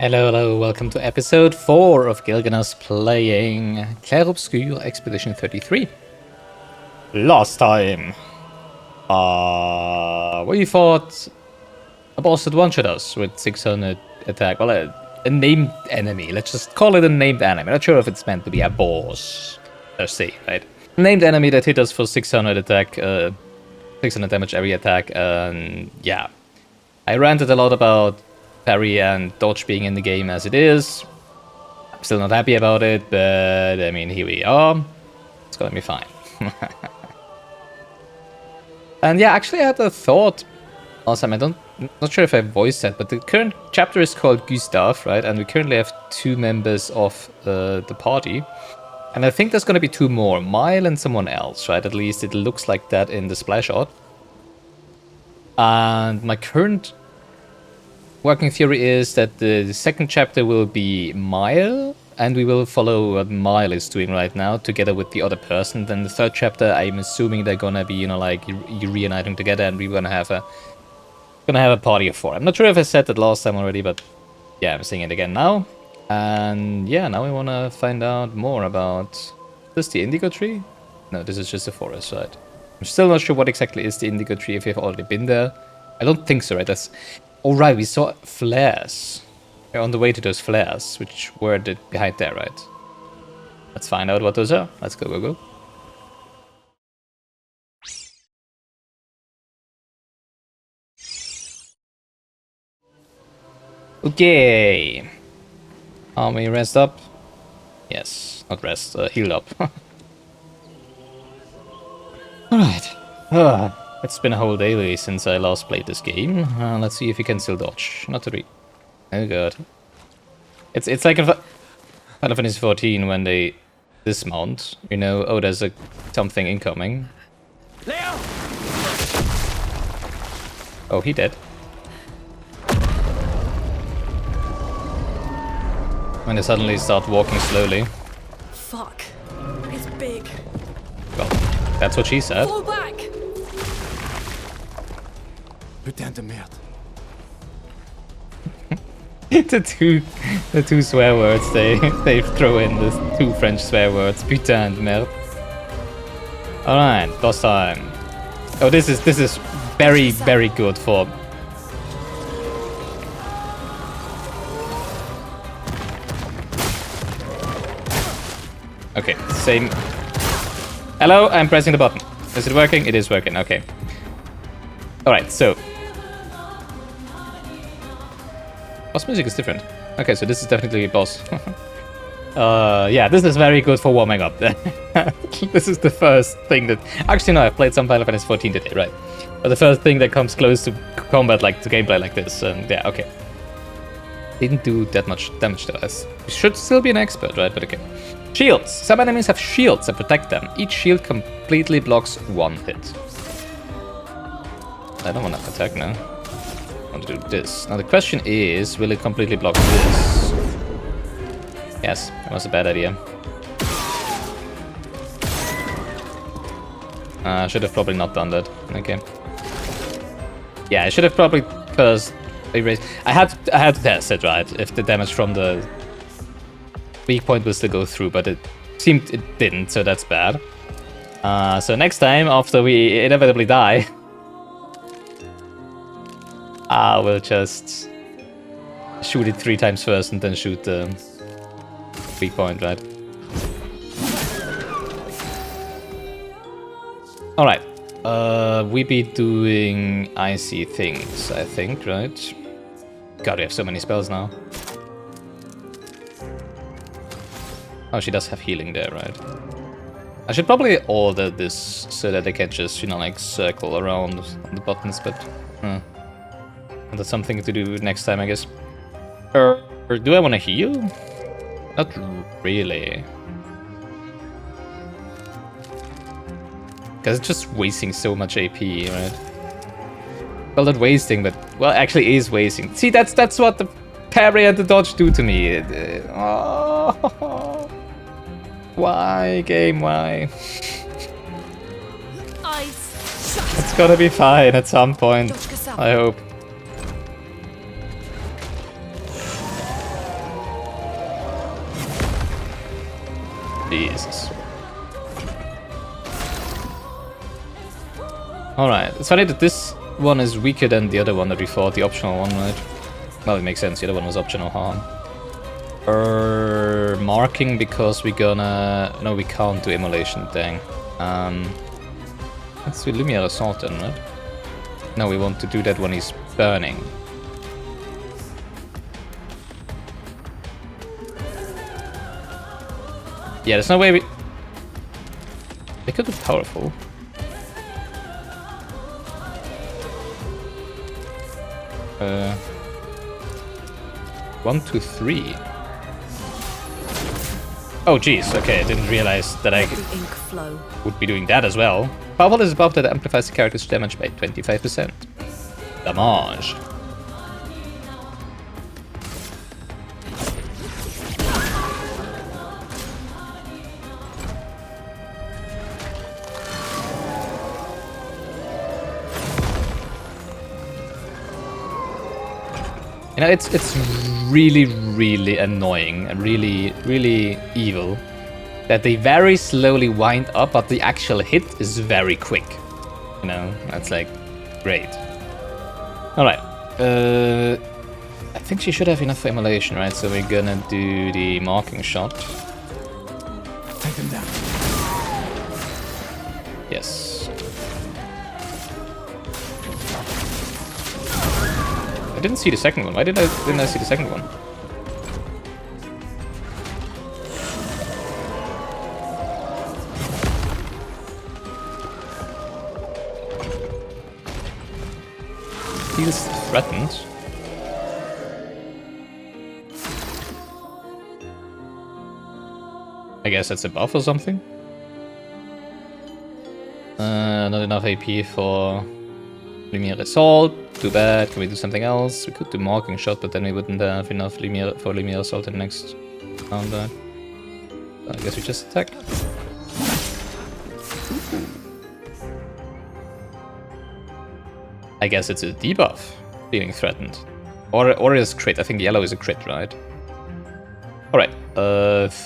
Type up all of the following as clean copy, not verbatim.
Hello, welcome to episode 4 of Gilganos playing Clair Obscur Expedition 33. Last time, we fought a boss that one-shot us with 600 attack. Well, a named enemy. Let's just call it a named enemy. Not sure if it's meant to be a boss per se, right? A named enemy that hit us for 600 attack, 600 damage every attack, and yeah. I ranted a lot about parry and dodge being in the game as it is. I'm still not happy about it, but I mean, here we are. It's gonna be fine. And yeah, actually I had a thought last time. Not sure if I voiced that, but the current chapter is called Gustav, right? And we currently have 2 members of the party. And I think there's gonna be 2 more, Mile and someone else, right? At least it looks like that in the splash art. And my current working theory is that the second chapter will be Mile, and we will follow what Mile is doing right now together with the other person. Then the third chapter, I'm assuming they're gonna be, like reuniting together, and we're gonna have a party of 4. I'm not sure if I said that last time already, but yeah, I'm saying it again now. And yeah, now we wanna find out more about. Is this the indigo tree? No, this is just a forest, right? I'm still not sure what exactly is the indigo tree, if you've already been there. I don't think so, right? That's... Oh, right, we saw flares. We're on the way to those flares, which were behind there, right? Let's find out what those are. Let's go. Okay. Army rest up. Yes, not rest, heal up. Alright. It's been a whole day since I last played this game. Let's see if we can still dodge. Not to read. Oh god. It's like in Final Fantasy 14 when they dismount. You know, oh, there's something incoming. Leo! Oh, he dead. When they suddenly start walking slowly. Fuck. It's big. Well, that's what she said. Fall back! Putain de merde. the two swear words they throw in, the 2 French swear words, putain de merde. Alright, boss time. Oh, this is very good for... Okay, same. Hello, I'm pressing the button. Is it working? It is working, okay. Alright, so... Boss music is different. Okay, so this is definitely a boss. Yeah, this is very good for warming up. This is the first thing that... Actually, no, I've played some Final Fantasy 14 today, right? But the first thing that comes close to combat, like to gameplay like this, and yeah, okay. Didn't do that much damage to us. We should still be an expert, right? But okay. Shields. Some enemies have shields that protect them. Each shield completely blocks 1 hit. I don't want to attack now. I want to do this. Now the question is, will it completely block this? Yes, that was a bad idea. I should have probably not done that. Okay. Yeah, I should have probably first erased. I had to test it, right? If the damage from the weak point was to go through, but it seemed it didn't, so that's bad. So next time, after we inevitably die, we'll just shoot it 3 times first and then shoot the weak point, right? Alright. We be doing icy things, I think, right? God, we have so many spells now. Oh, she does have healing there, right? I should probably order this so that I can just, like, circle around on the buttons, but... That's something to do next time, I guess. Or do I want to heal? Not really. Because it's just wasting so much AP, right? Well, not wasting, but... Well, actually is wasting. See, that's what the parry and the dodge do to me. Oh. Why, game, why? It's gonna be fine at some point, I hope. Jesus. Alright, it's funny that this one is weaker than the other one that we fought, the optional one, right? Well, it makes sense, the other one was optional, huh? Marking because we're gonna... No, we can't do immolation thing. Let's do Lumiere Assault then, right? No, we want to do that when he's burning. Yeah, there's no way we... They could be powerful. One, two, three. Oh, jeez. Okay, I didn't realize that I would be doing that as well. Powerful is above that amplifies the character's damage by 25%. Damage. You know, it's really, really annoying and really, really evil that they very slowly wind up, but the actual hit is very quick. You know, that's like, great. Alright, I think she should have enough for immolation, right? So we're gonna do the marking shot. Take him down. Yes. I didn't see the second one. Why didn't I see the second one? Feels threatened. I guess that's a buff or something. Not enough AP for Lumiere Assault. Too bad. Can we do something else? We could do Marking Shot, but then we wouldn't have enough Lumiere Assault in the next round. So I guess we just attack. I guess it's a debuff, feeling threatened. Or is crit. I think yellow is a crit, right? Alright,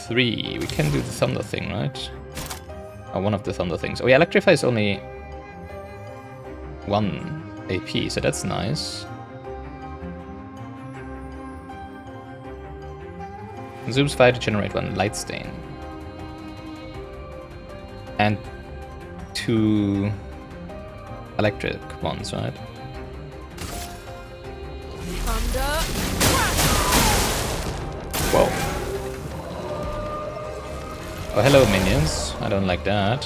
3. We can do the thunder thing, right? Oh, one of the thunder things. Oh yeah, Electrify is only 1 AP, so that's nice. Consumes fire to generate 1 light stain. And 2 electric ones, right? Whoa. Oh, hello, minions. I don't like that.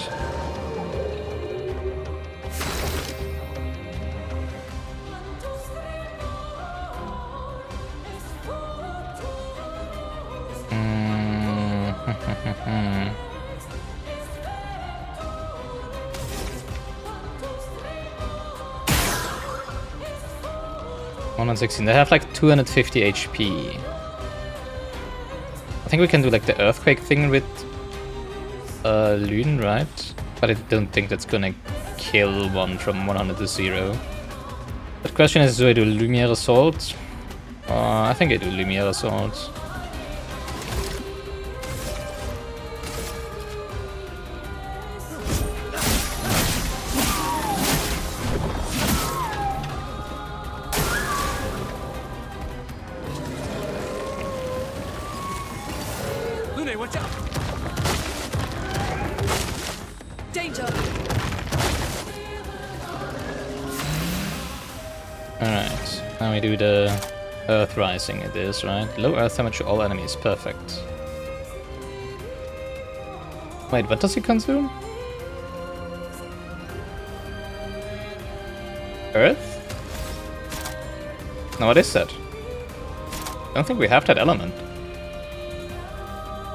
One on 16. They have like 250 HP. I think we can do like the earthquake thing with Lune, right? But I don't think that's gonna kill one from 100 to 0. The question is, do I do Lumiere Assault? I think I do Lumiere Assault. Watch out! Danger! Alright, now we do the Earth Rising, it is, right? Low Earth damage to all enemies, perfect. Wait, what does he consume? Earth? No, what is that? I don't think we have that element.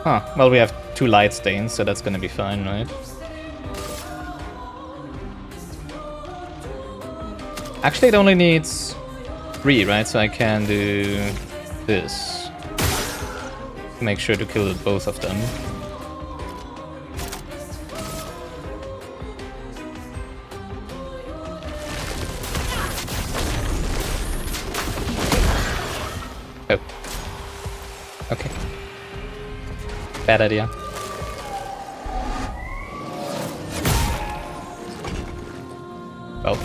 Huh, well we have 2 light stains, so that's gonna be fine, right? Actually it only needs 3, right? So I can do this. Make sure to kill both of them. Oh. Okay. Bad idea. Well.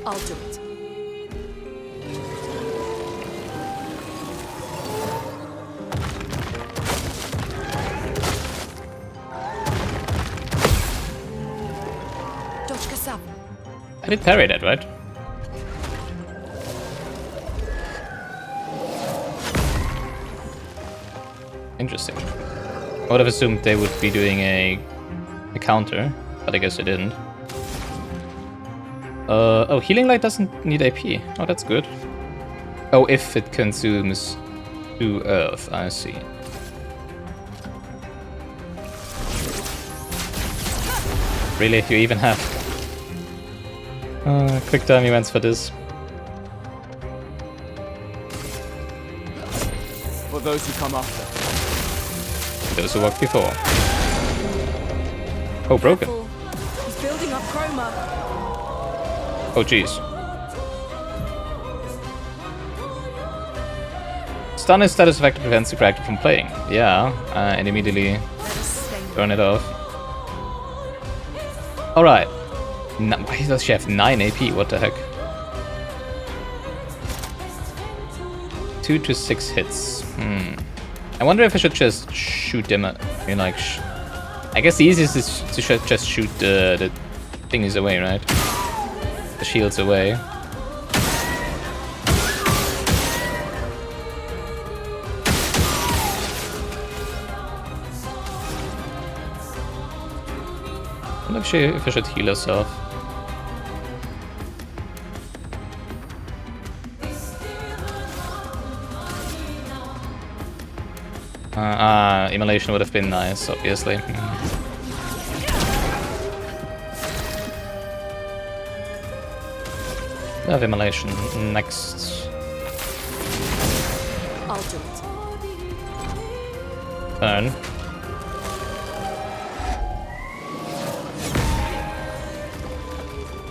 I'll do it. Dodge Kasab. I did parry that, right? Interesting. I would have assumed they would be doing a counter, but I guess they didn't. Oh, Healing Light doesn't need AP. Oh, that's good. Oh, if it consumes 2 Earth, I see. Really? You even have quick time events for this? For those who come after. Those who walked before. Oh, broken. Careful. He's building up chroma. Oh, jeez. Stun is status effect prevents the character from playing. Yeah, and immediately turn it off. Alright. Why does she have 9 AP? What the heck? 2 to 6 hits. I wonder if I should just shoot them at, like... I guess the easiest is to just shoot the thingies away, right? The shields away. I wonder if I should heal herself. Immolation would have been nice, obviously. I have Immolation next. I'll do it. Turn.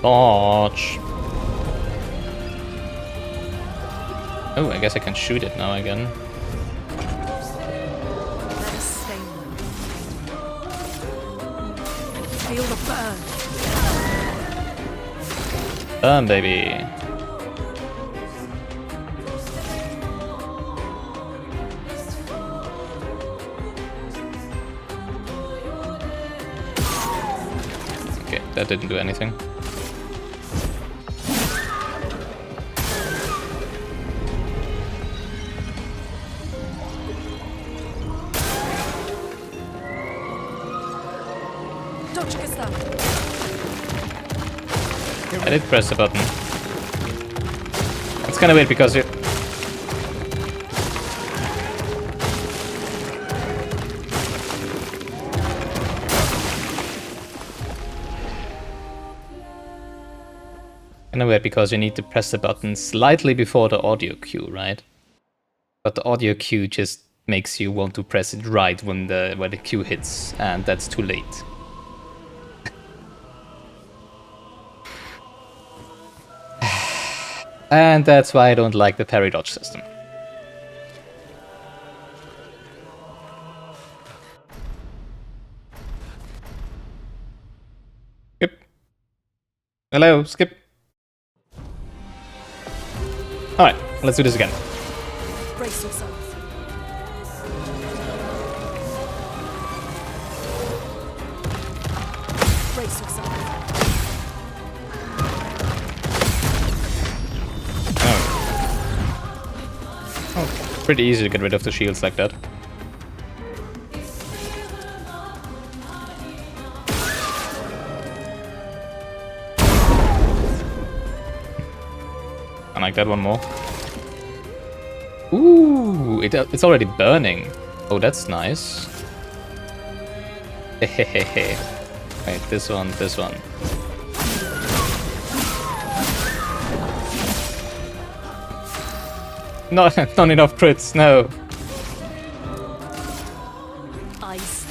Dodge. Oh, I guess I can shoot it now again. Let us stay low. Feel the burn. Burn, baby. Okay, that didn't do anything. Dodge Kasab. I did press the button. It's kind of weird because you... Kind of weird because you need to press the button slightly before the audio cue, right? But the audio cue just makes you want to press it right when the cue hits, and that's too late. And that's why I don't like the parry dodge system. Skip. Hello, skip. Alright, let's do this again. Brace yourself. Brace yourself. Oh, pretty easy to get rid of the shields like that. I like that one more. Ooh, it's already burning. Oh, that's nice. Hehehe. Wait, this one, this one. Not enough crits, no. Ice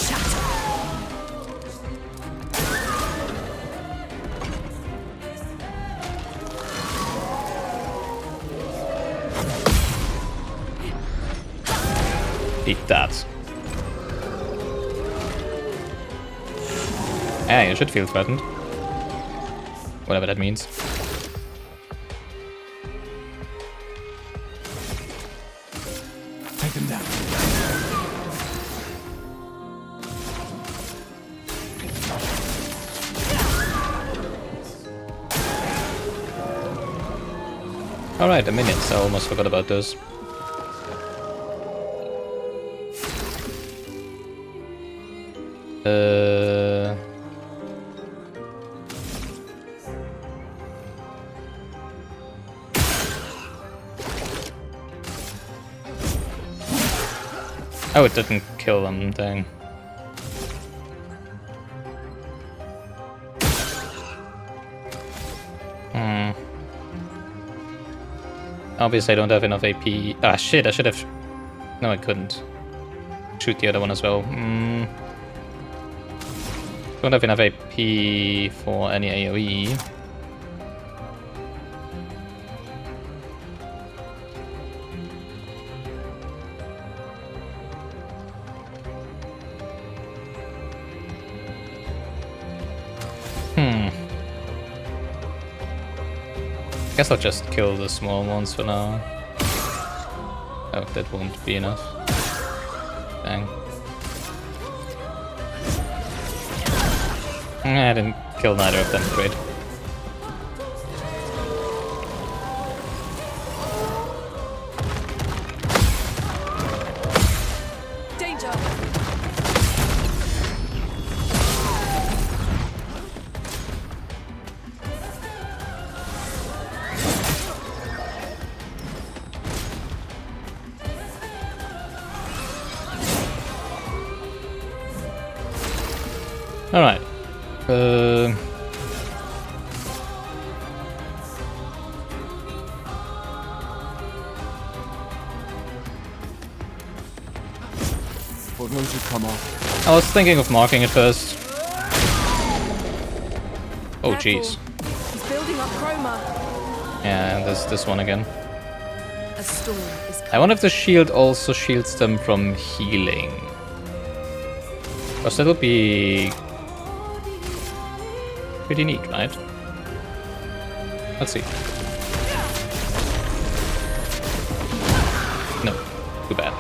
shatter. Eat that. Yeah, you should feel threatened. Whatever that means. Take him down. Alright, the minions. I almost forgot about those. Oh, it didn't kill them, dang. Obviously I don't have enough AP. Ah shit, I should have... No, I couldn't. Shoot the other one as well. Don't have enough AP for any AoE. Guess I'll just kill the small ones for now. Oh, that won't be enough. Dang. I didn't kill neither of them, great. Danger! Alright. For those who come off. I was thinking of marking it first. Oh Careful. jeez. He's building up chroma. Yeah, and there's this one again. A storm is coming. I wonder if the shield also shields them from healing. Because that would be pretty neat, right? Let's see. No, too bad.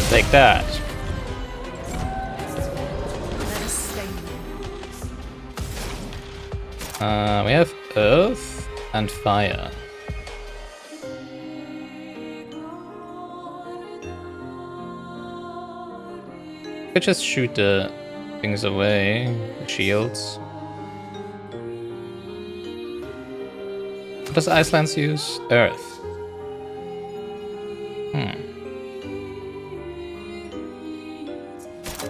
Take that. Let us stay here. We have earth and fire. Could just shoot the things away, the shields. What does Icelands use? Earth.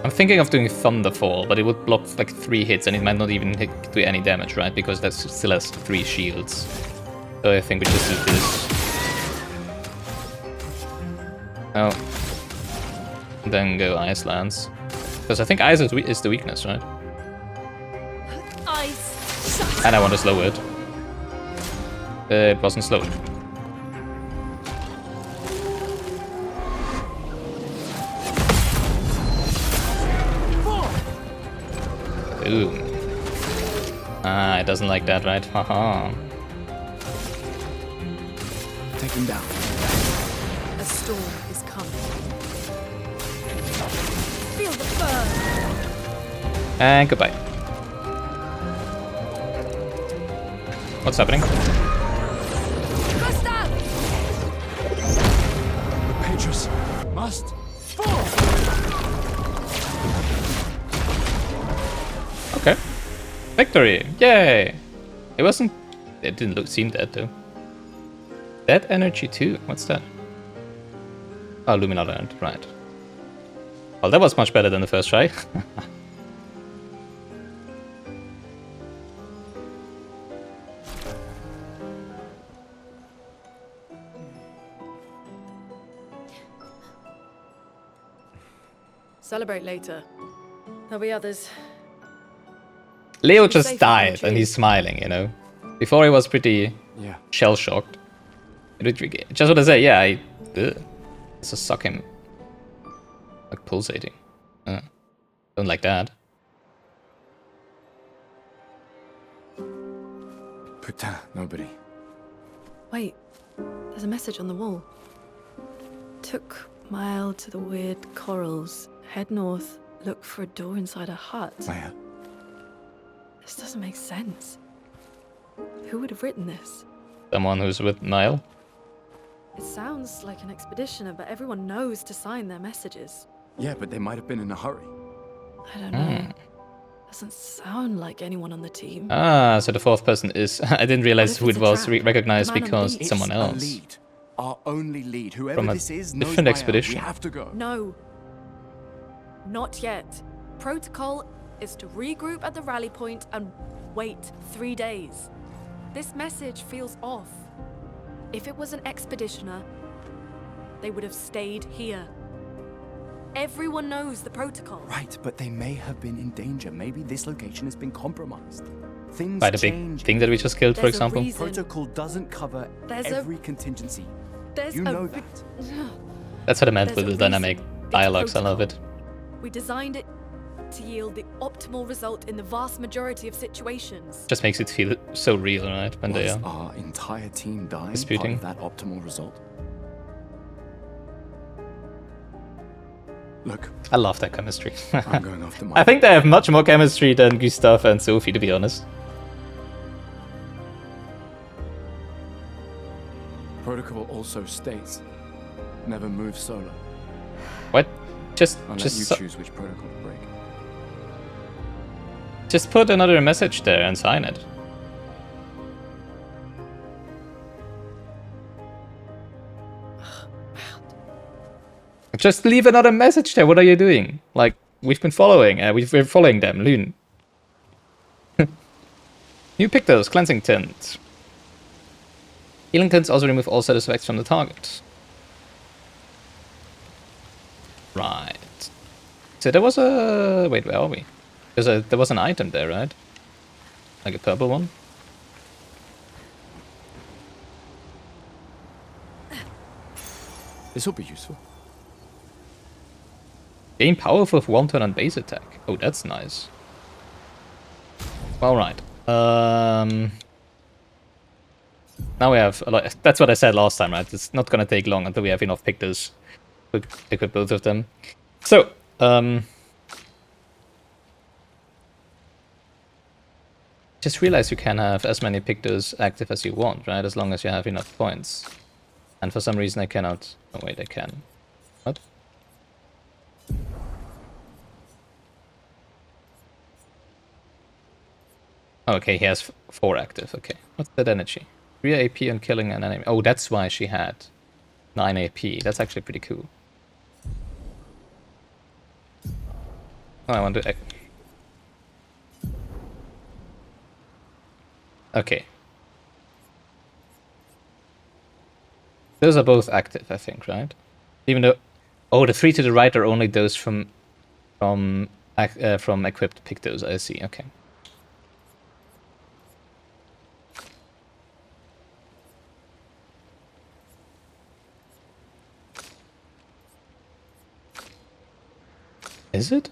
I'm thinking of doing Thunderfall, but it would block like 3 hits and it might not even do any damage, right? Because that still has 3 shields. So I think we just do this. Oh. Then go Icelands. Because I think ice is the weakness, right? Ice shatter. And I want to slow it. It wasn't slowed. Ooh. Ah, it doesn't like that, right? Haha. Take him down. A storm is coming. Feel the burn. And goodbye. What's happening? Gustav! The Patriots must fall. Okay. Victory! Yay! It wasn't... It didn't seem dead, though. Dead energy too? What's that? Oh, Luminal End, right. Well, that was much better than the first try. Celebrate later. There'll be others. Leo Be safe just with died your and he's cheers. smiling, you know. Before he was pretty Yeah. shell-shocked. Just what I say, yeah, just suck him. Like pulsating. Don't like that. Putain, nobody. Wait, there's a message on the wall. Took Mile to the weird corals. Head north, look for a door inside a hut. Maya. This doesn't make sense. Who would have written this? Someone who's with Nile. It sounds like an expeditioner, but everyone knows to sign their messages. Yeah, but they might have been in a hurry. I don't know. Doesn't sound like anyone on the team. Ah, so the fourth person is... I didn't realize if who it it's a was trap? recognized The man on the because beach. someone It's else. a lead. Our only lead. Whoever From a this is knows different Maya. expedition. We have to go. No. Not yet. Protocol is to regroup at the rally point and wait 3 days. This message feels off. If it was an expeditioner, they would have stayed here. Everyone knows the protocol. Right, but they may have been in danger. Maybe this location has been compromised. Things By the big change. thing that we just killed, for There's a example. reason. Protocol doesn't cover There's a- every contingency. There's You a know re- that. That's what I meant There's with a the dynamic reason it's dialogues. I love it. protocol. We designed it to yield the optimal result in the vast majority of situations. Just makes it feel so real, right? When they Was are. our entire team dying disputing. part of that optimal result? Look, I love that chemistry. I'm going after my... I think they have much more chemistry than Gustav and Sophie, to be honest. Protocol also states, never move solo. What? Just, I'll let just, you choose which protocol to break. just put another message there and sign it. Just leave another message there. What are you doing? Like, we've been following. We're following them, Loon. New pictures, cleansing tint. Healing tints also remove all side effects from the target. Right. So there was a... Wait, where are we? There was an item there, right? Like a purple one? This will be useful. Gain powerful with one turn on base attack. Oh, that's nice. Alright. Now we have a lot. That's what I said last time, right? It's not gonna take long until we have enough pictures to equip both of them. So, just realize you can have as many pictures active as you want, right? As long as you have enough points. And for some reason I cannot... Oh wait, I can. What? Okay, he has 4 active, okay. What's that energy? 3 AP on killing an enemy. Oh, that's why she had 9 AP. That's actually pretty cool. Oh, I want to... Okay. Those are both active, I think, right? Even though... Oh, the 3 to the right are only those from equipped pictos, I see, okay. Is it?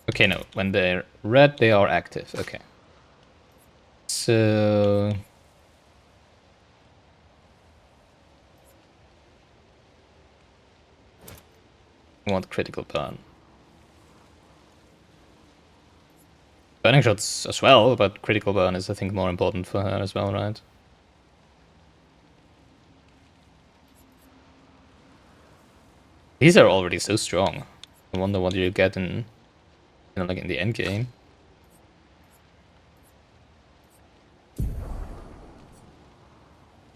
Okay, no. When they're red, they are active. Okay. So... I want critical burn. Burning shots as well, but critical burn is, I think, more important for her as well, right? These are already so strong. I wonder what you get in, you know, like in the end game.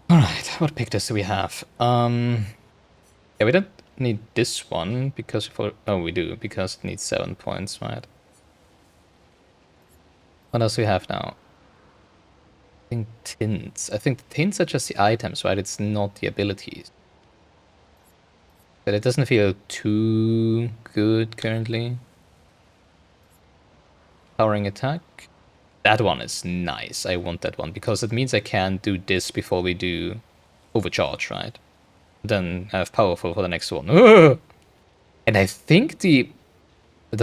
All right, what pictures do we have? Yeah, we don't need this one because oh, we do because it needs 7 points, right? What else do we have now? think tints. I think the tints are just the items, right? It's not the abilities. But it doesn't feel too good currently. Powering attack. That one is nice. I want that one because it means I can do this before we do overcharge, right? Then have powerful for the next one. Ugh! And I think the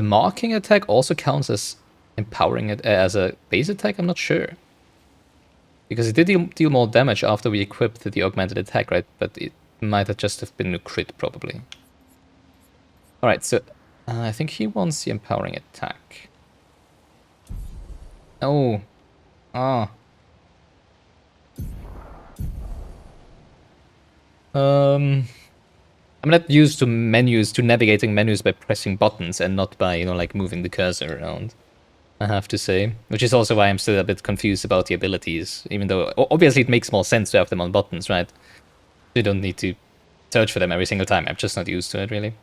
marking attack also counts as empowering it as a base attack. I'm not sure because it did deal more damage after we equipped the augmented attack, right? But it might have just have been a crit probably. All right, so I think he wants the empowering attack. Oh, ah. I'm not used to menus, to navigating menus by pressing buttons and not by, you know, like moving the cursor around, I have to say. Which is also why I'm still a bit confused about the abilities, even though obviously it makes more sense to have them on buttons, right? You don't need to search for them every single time. I'm just not used to it, really.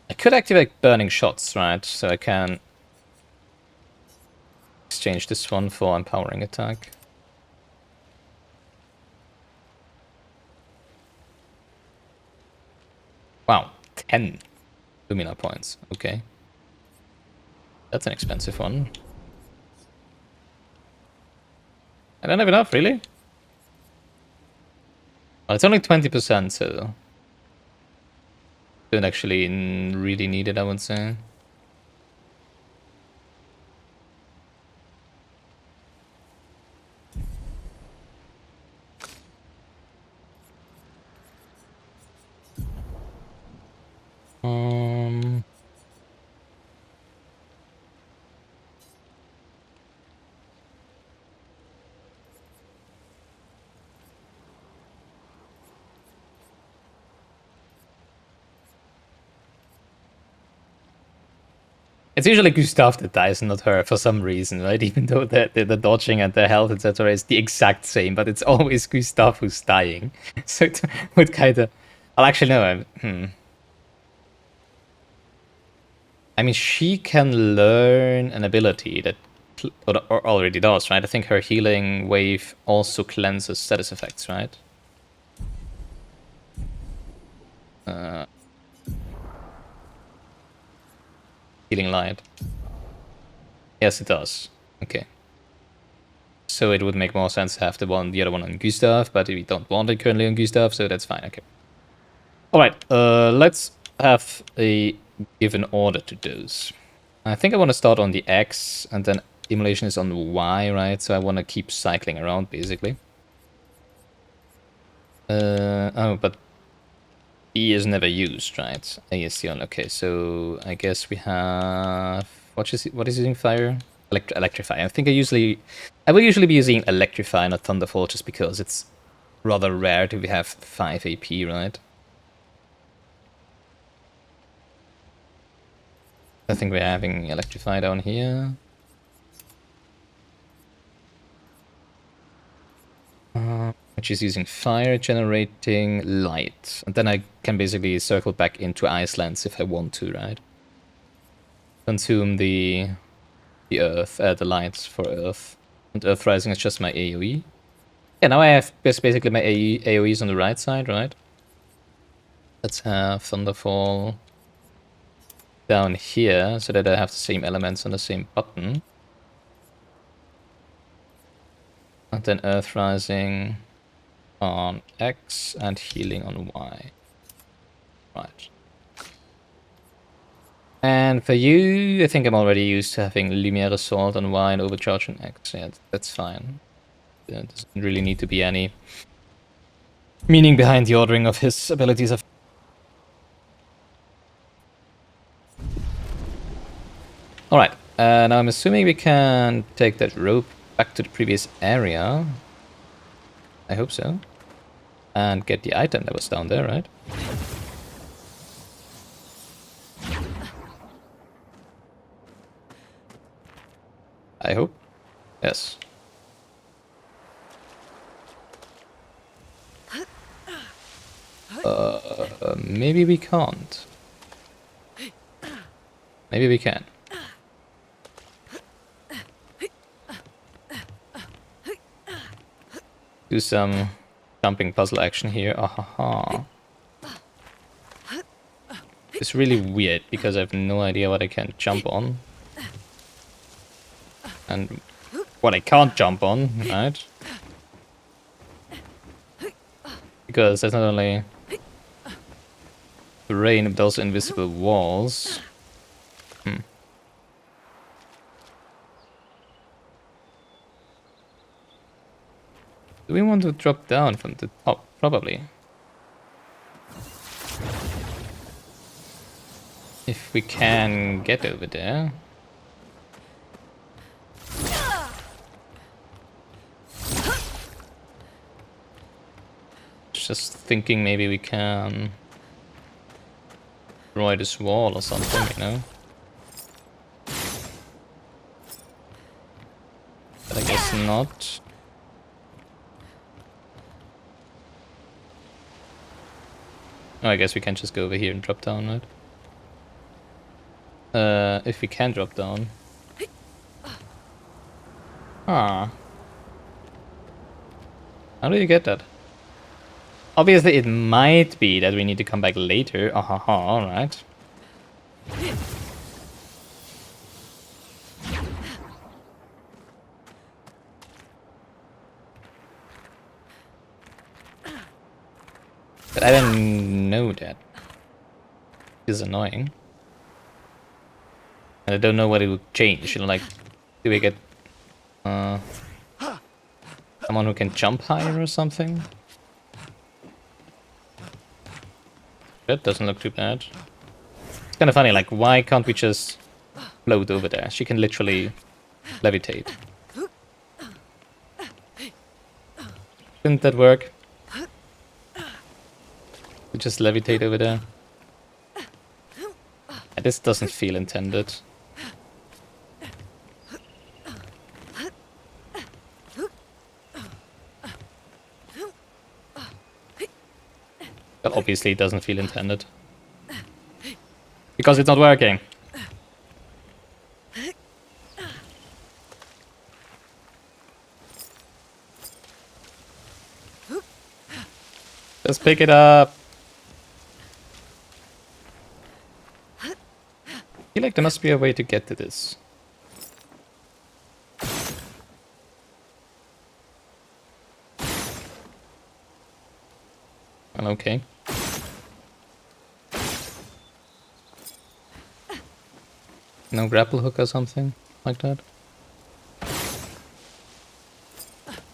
I could activate burning shots, right? So I can exchange this one for empowering attack. Wow, 10 Lumina points. Okay. That's an expensive one. I don't have enough, really? Well, it's only 20%, so don't actually really need it, I would say. It's usually Gustav that dies, not her, for some reason, right? Even though the dodging and the health, etc., is the exact same, but it's always Gustav who's dying. So it would kind of... I'll actually know. I mean, she can learn an ability that or already does, right? I think her healing wave also cleanses status effects, right? Healing light. Yes, it does. Okay. So it would make more sense to have the other one on Gustav, but we don't want it currently on Gustav, so that's fine. Okay. All right. Let's have a given order to those. I think I want to start on the X, and then immolation is on the Y, right? So I want to keep cycling around, basically. Oh, but E is never used, right? A is the only. Okay, so I guess we have what is using fire? Electrify. I think I will usually be using Electrify, not Thunderfall, just because it's rather rare to have 5 AP, right? I think we're having Electrify down here. Which is using fire, generating light. And then I can basically circle back into Icelands if I want to, right? Consume the earth, the lights for earth. And Earth Rising is just my AoE. Yeah, now I have basically my AoEs on the right side, right? Let's have Thunderfall down here, so that I have the same elements on the same button. And then Earth Rising on X and healing on Y. Right. And for you, I think I'm already used to having Lumiere Assault on Y and Overcharge on X. Yeah, that's fine. There doesn't really need to be any meaning behind the ordering of his abilities. Alright, now I'm assuming we can take that rope back to the previous area. I hope so. And get the item that was down there, right? I hope. Yes. Maybe we can't. Maybe we can. do some jumping puzzle action here. Ahaha. It's really weird because I have no idea what I can jump on. And what I can't jump on, right? Because there's not only terrain, but also invisible walls. Do we want to drop down from the top? Probably. If we can get over there. Just thinking maybe we can destroy this wall or something, you know? But I guess not. Oh, I guess we can just go over here and drop down, right? If we can drop down. Ah. How do you get that? Obviously, it might be that we need to come back later. Ahaha, alright. But I don't know that. It's annoying. And I don't know what it would change. You know, like, do we get someone who can jump higher or something? That doesn't look too bad. It's kind of funny, like, why can't we just float over there? She can literally levitate. Didn't that work? We just levitate over there. This doesn't feel intended. But obviously it doesn't feel intended. Because it's not working. Just pick it up. I feel like there must be a way to get to this. Well, okay. No grapple hook or something like that?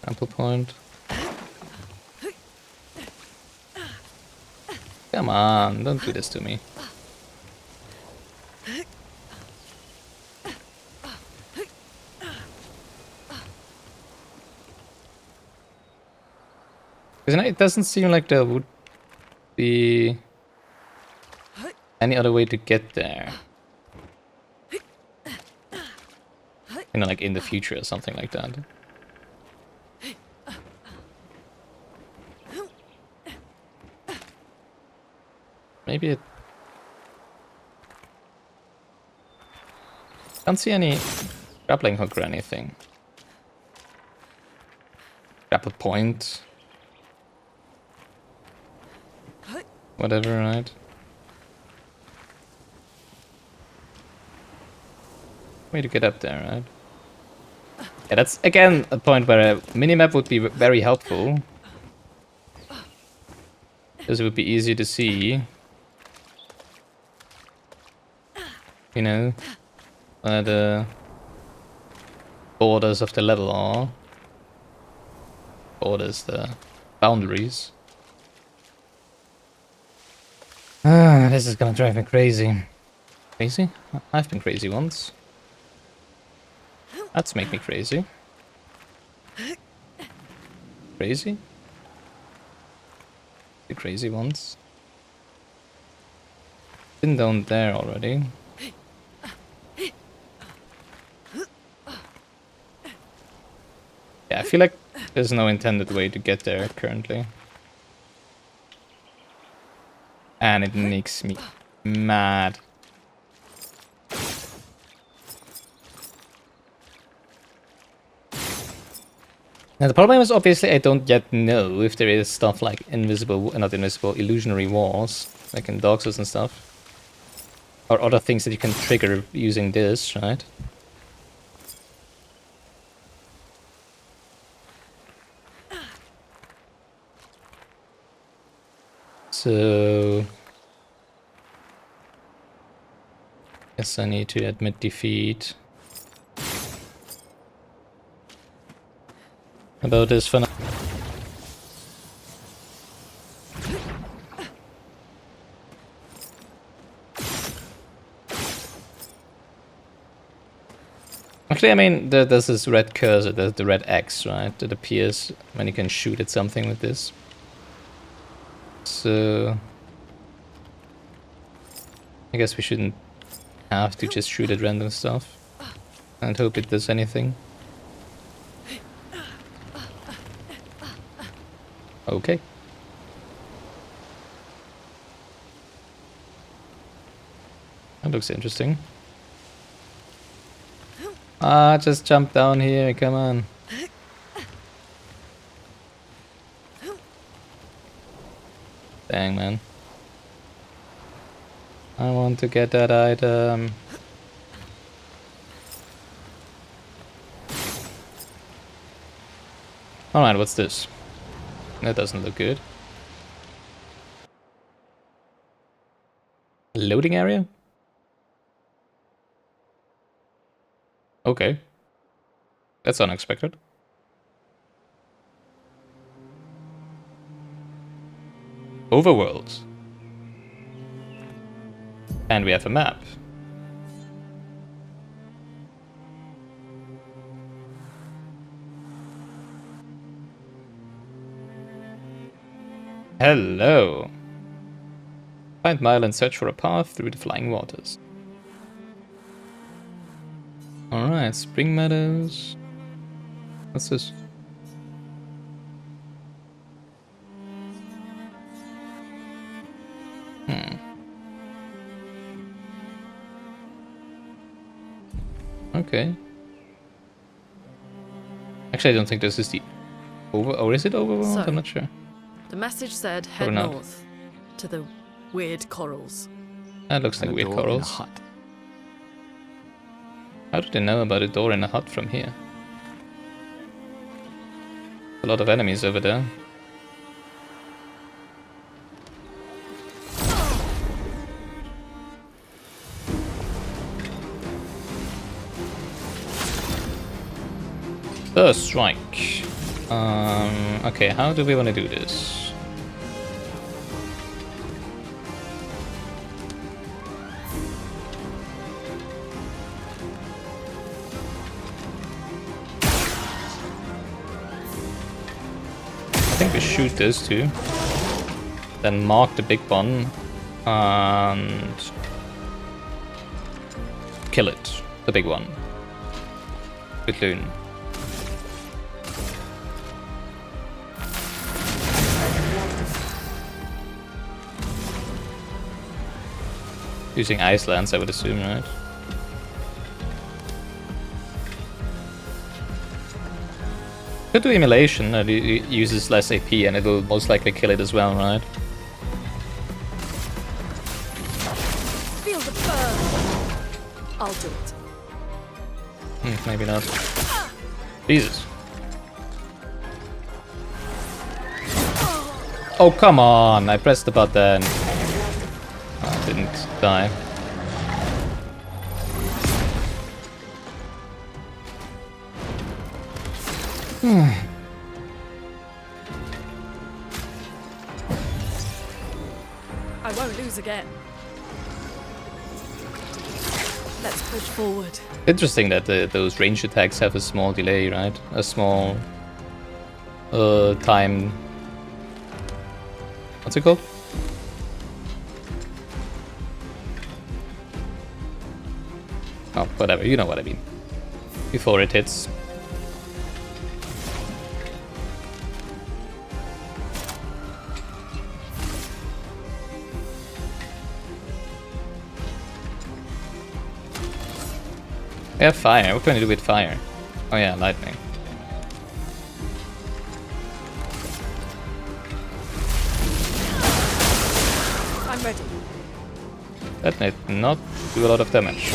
Grapple point. Come on, don't do this to me. Because it doesn't seem like there would be any other way to get there. You know, like in the future or something like that. Maybe it... Can't see any grappling hook or anything. Grapple point. Whatever, right? Way to get up there, right? Yeah, that's again a point where a minimap would be very helpful. Because it would be easy to see. You know, where the borders of the level are. Borders, the boundaries. Ah, this is gonna drive me crazy. Crazy? I've been crazy once. That's make me crazy. Crazy? The crazy ones. Been down there already. Yeah, I feel like there's no intended way to get there currently. And it makes me mad. Now the problem is obviously I don't yet know if there is stuff like not invisible, illusionary walls, like in Dark Souls and stuff. Or other things that you can trigger using this, right? So... guess I need to admit defeat. About this for now. Actually, I mean, there's this red cursor, the red X, right? That appears when you can shoot at something with this. So... I guess we shouldn't have to just shoot at random stuff. And hope it does anything. Okay. That looks interesting. Ah, just jump down here, come on. Dang, man. I want to get that item. Alright, what's this? That doesn't look good. Loading area? Okay. That's unexpected. Overworld. And we have a map. Hello. Find Mile and search for a path through the flying waters. Alright, Spring Meadows. What's this? Okay. Actually, I don't think this is the or is it overworld? So, I'm not sure. The message said head not. north to the weird corals. That looks like And a weird door in a corals. hut. How do they know about a door in a hut from here? A lot of enemies over there. First strike. Okay, how do we want to do this? I think we shoot those two. Then mark the big one. And... kill it. The big one. Good loon. Using ice lance, I would assume, right? Could do immolation, that uses less AP and it'll most likely kill it as well, right? Feel the burn. I'll do it. Maybe not. Jesus. Oh, come on! I pressed the button. Oh, I didn't die. I won't lose again. Let's push forward. Interesting that those ranged attacks have a small delay, right? A small time. What's it called? Oh, whatever. You know what I mean. Before it hits. We have fire. What can we do with fire? Oh yeah, lightning. I'm ready. That did not do a lot of damage.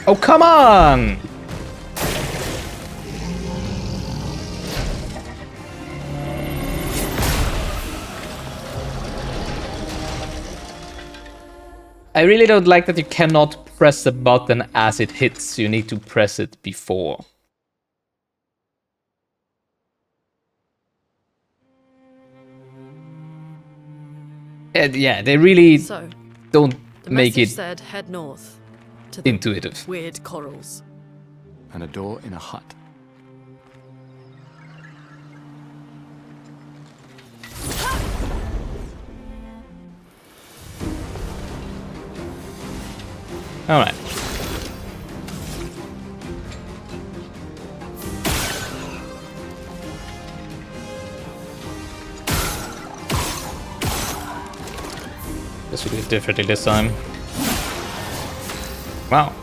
Oh, come on! I really don't like that you cannot press the button as it hits. You need to press it before. And yeah, they really So, don't the make message it said head north to the intuitive. weird corals. And a door in a hut. Alright. Guess we do it differently this time. Wow.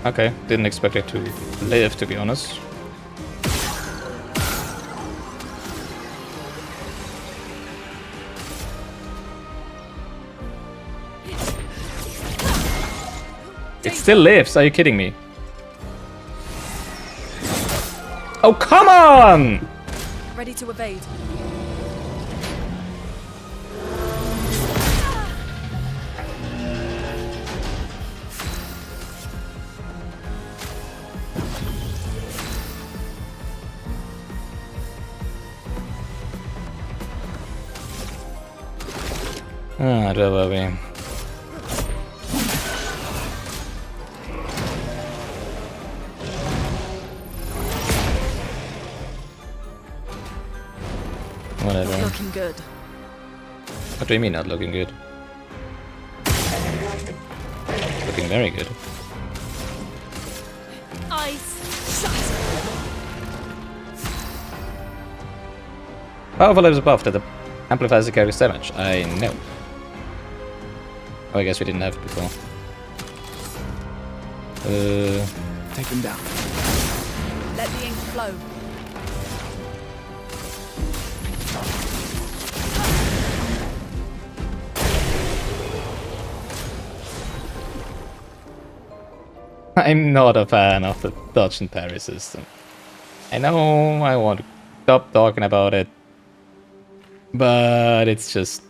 Okay, didn't expect it to live, to be honest. It still lives, are you kidding me? Oh, come on! Ready to evade. Ah, Rababi. Whatever. Not looking good. What do you mean not looking good? Looking very good. Ice. Shut. Powerful levels above that amplifies the character's damage. I know. Oh, I guess we didn't have it before. Take him down. Let the ink flow. I'm not a fan of the dodge and parry system. I know I want to stop talking about it, but it's just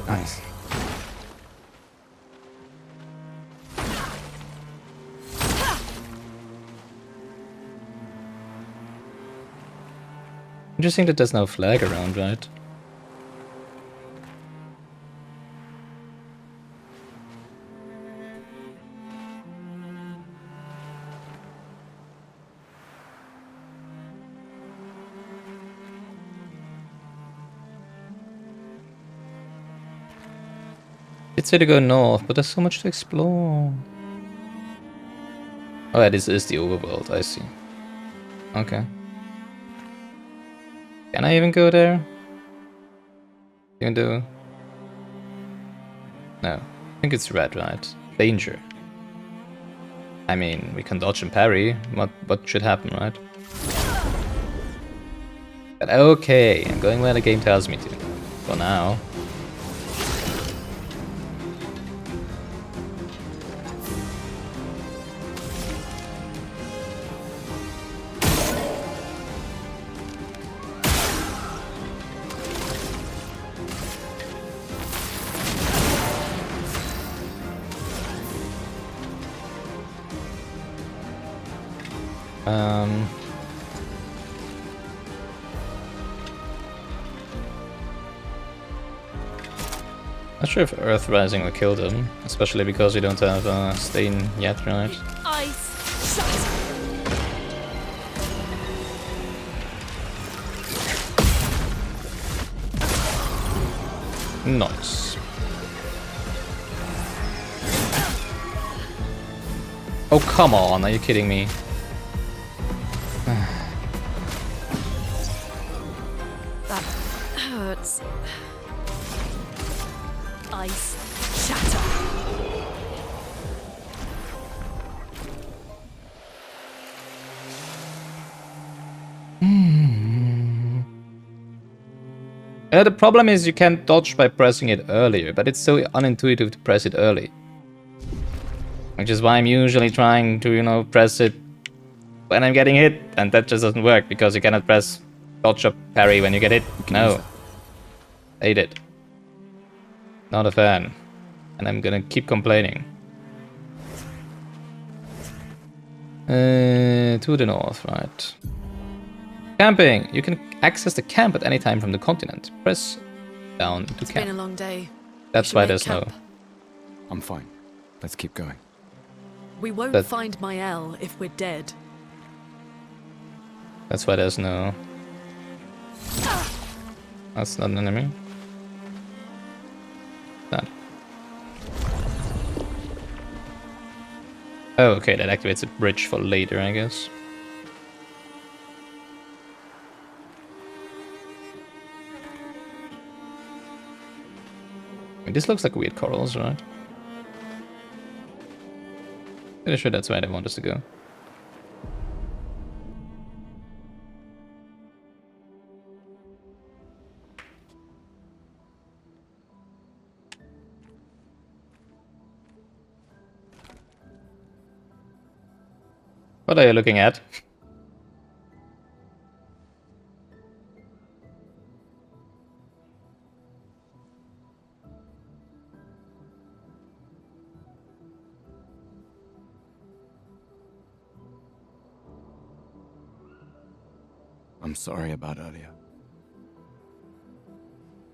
nice. Interesting that there's no flag around, right? It's say to go north, but there's so much to explore. Oh yeah, this is the overworld, I see. Okay. Can I even go there? Even though... No. I think it's red, right? Danger. I mean, we can dodge and parry. What should happen, right? But okay, I'm going where the game tells me to. For now. Not sure if Earth Rising will kill them, especially because we don't have Stain yet, right? Ice. Shut. Nice. Oh, come on, are you kidding me? That hurts. Ice. Shatter. The problem is you can't dodge by pressing it earlier, but it's so unintuitive to press it early. Which is why I'm usually trying to, you know, press it when I'm getting hit, and that just doesn't work because you cannot press dodge or parry when you get hit. No. Hate it. Not a fan. And I'm gonna keep complaining. To the north, right. Camping! You can access the camp at any time from the continent. Press down to It's camp. been a long day. That's why there's no... I'm fine. Let's keep going. We won't But- find Mael if we're dead. That's why there's no... That's not an enemy. That. Oh, okay, that activates a bridge for later, I guess. I mean, this looks like weird corals, right? Pretty sure that's where they want us to go. What are you looking at? I'm sorry about earlier.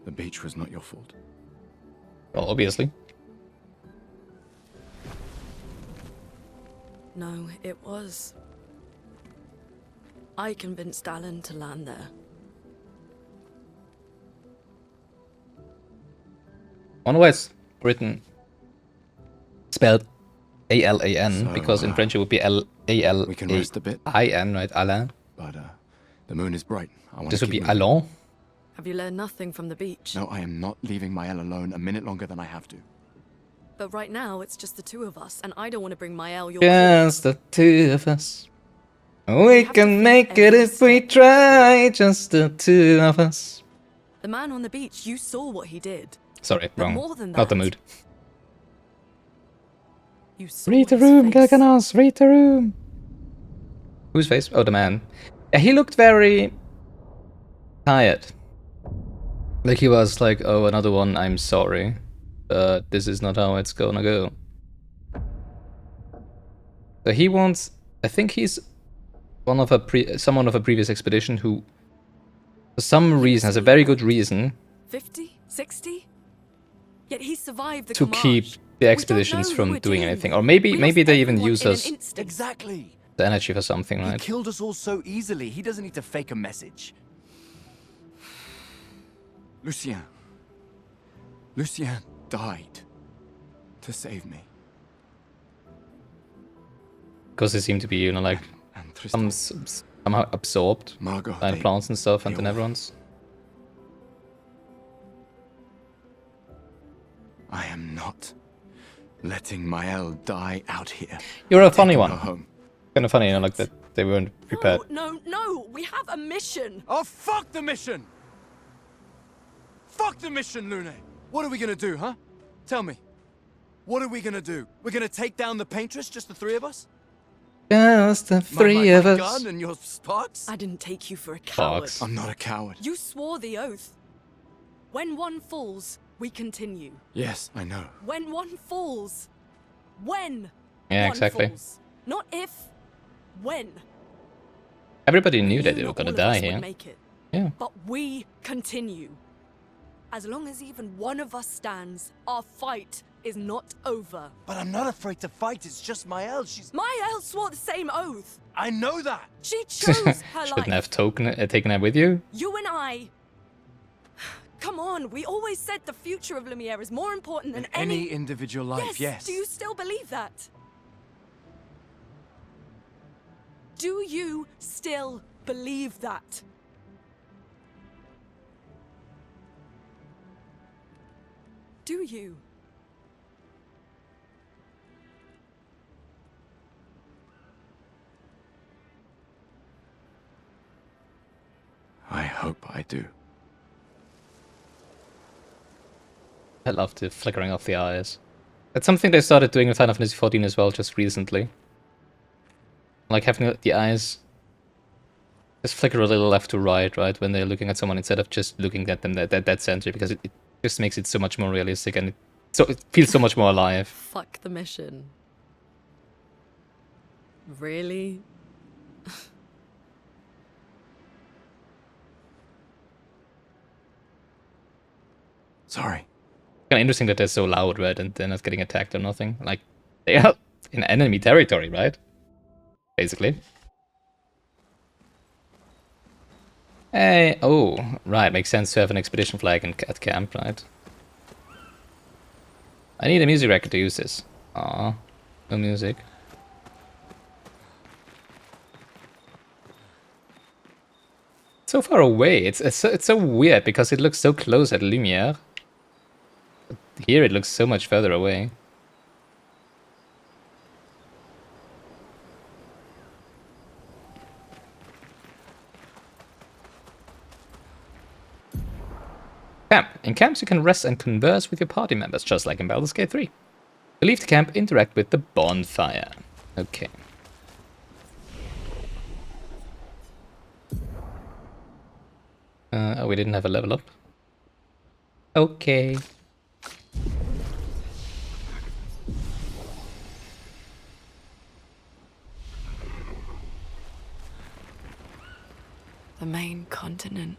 The beach was not your fault. Well, obviously. No, it was. I convinced Alan to land there. Wonder why it's written spelled A-L-A-N, So, because in French it would be L-A-L-A-I-N, We can rest a bit, right? Alain. but the moon is bright. I want This to would be keep moving. Allons. Have you learned nothing from the beach? No, I am not leaving Mael alone a minute longer than I have to. But right now, it's just the two of us, and I don't want to bring Mael your Just the two of us. We have to can feed make it every if we step. try, just the two of us. The man on the beach, you saw what he did. Sorry, But wrong. more than Not the that, mood. You saw Read the his room, face. Gilganos, read the room. Whose face? Oh, the man. Yeah, he looked very tired. Like he was like, oh, another one, I'm sorry. But this is not how it's gonna go. So he wants... I think he's one of someone of a previous expedition who, for some reason, has a very good reason 50? 60? Yet he survived the to Kamash. keep the We don't expeditions know who from we're doing dealing anything. with. Or maybe We maybe lost they even everyone use in an us instant. Exactly. the energy for something, He right? killed us all so easily. He doesn't need to fake a message. Lucien. Lucien died to save me. Because they seem to be, you know, like And Tristan, somehow absorbed Margot, by the plants and stuff, and they then all- everyone's... I am not letting Mael die out here. You're a I'm funny taking one. her home. Kind of funny, you know, like that they weren't prepared. No, we have a mission. Oh, fuck the mission! Fuck the mission, Lune! What are we gonna do, huh? Tell me. What are we gonna do? We're gonna take down the paintress, just the three of us? Just the three of my us. gun and your sparks? I didn't take you for a coward. Fox. I'm not a coward. You swore the oath. When one falls, we continue. Yes, I know. When one falls. When Yeah, one exactly. falls. Not if. When. Everybody knew We that they were not gonna all of die us would here. make it. Yeah. But we continue. As long as even one of us stands, our fight is not over. But I'm not afraid to fight. It's just Mael. She's... Mael swore the same oath. I know that! She chose her Shouldn't life. have taken it with you. You and I. Come on, we always said the future of Lumiere is more important than Any individual life, yes. Do you still believe that? Do you still believe that? Do you? I hope I do. I love the flickering of the eyes. That's something they started doing in Final Fantasy XIV as well, just recently. Like having the eyes just flicker a little left to right, right, when they're looking at someone instead of just looking at them that center, because it just makes it so much more realistic and it feels so much more alive. Fuck the mission. Really? Sorry. Kind of interesting that they're so loud, right, and they're not getting attacked or nothing. Like, they are in enemy territory, right? Basically. Hey, oh, right, makes sense to have an expedition flag at camp, right? I need a music record to use this. Aw, no music. So far away, it's so weird because it looks so close at Lumiere. But here it looks so much further away. Camp. In camps you can rest and converse with your party members, just like in Baldur's Gate 3. To leave the camp, interact with the bonfire. Okay. Oh, we didn't have a level up. Okay. The main continent.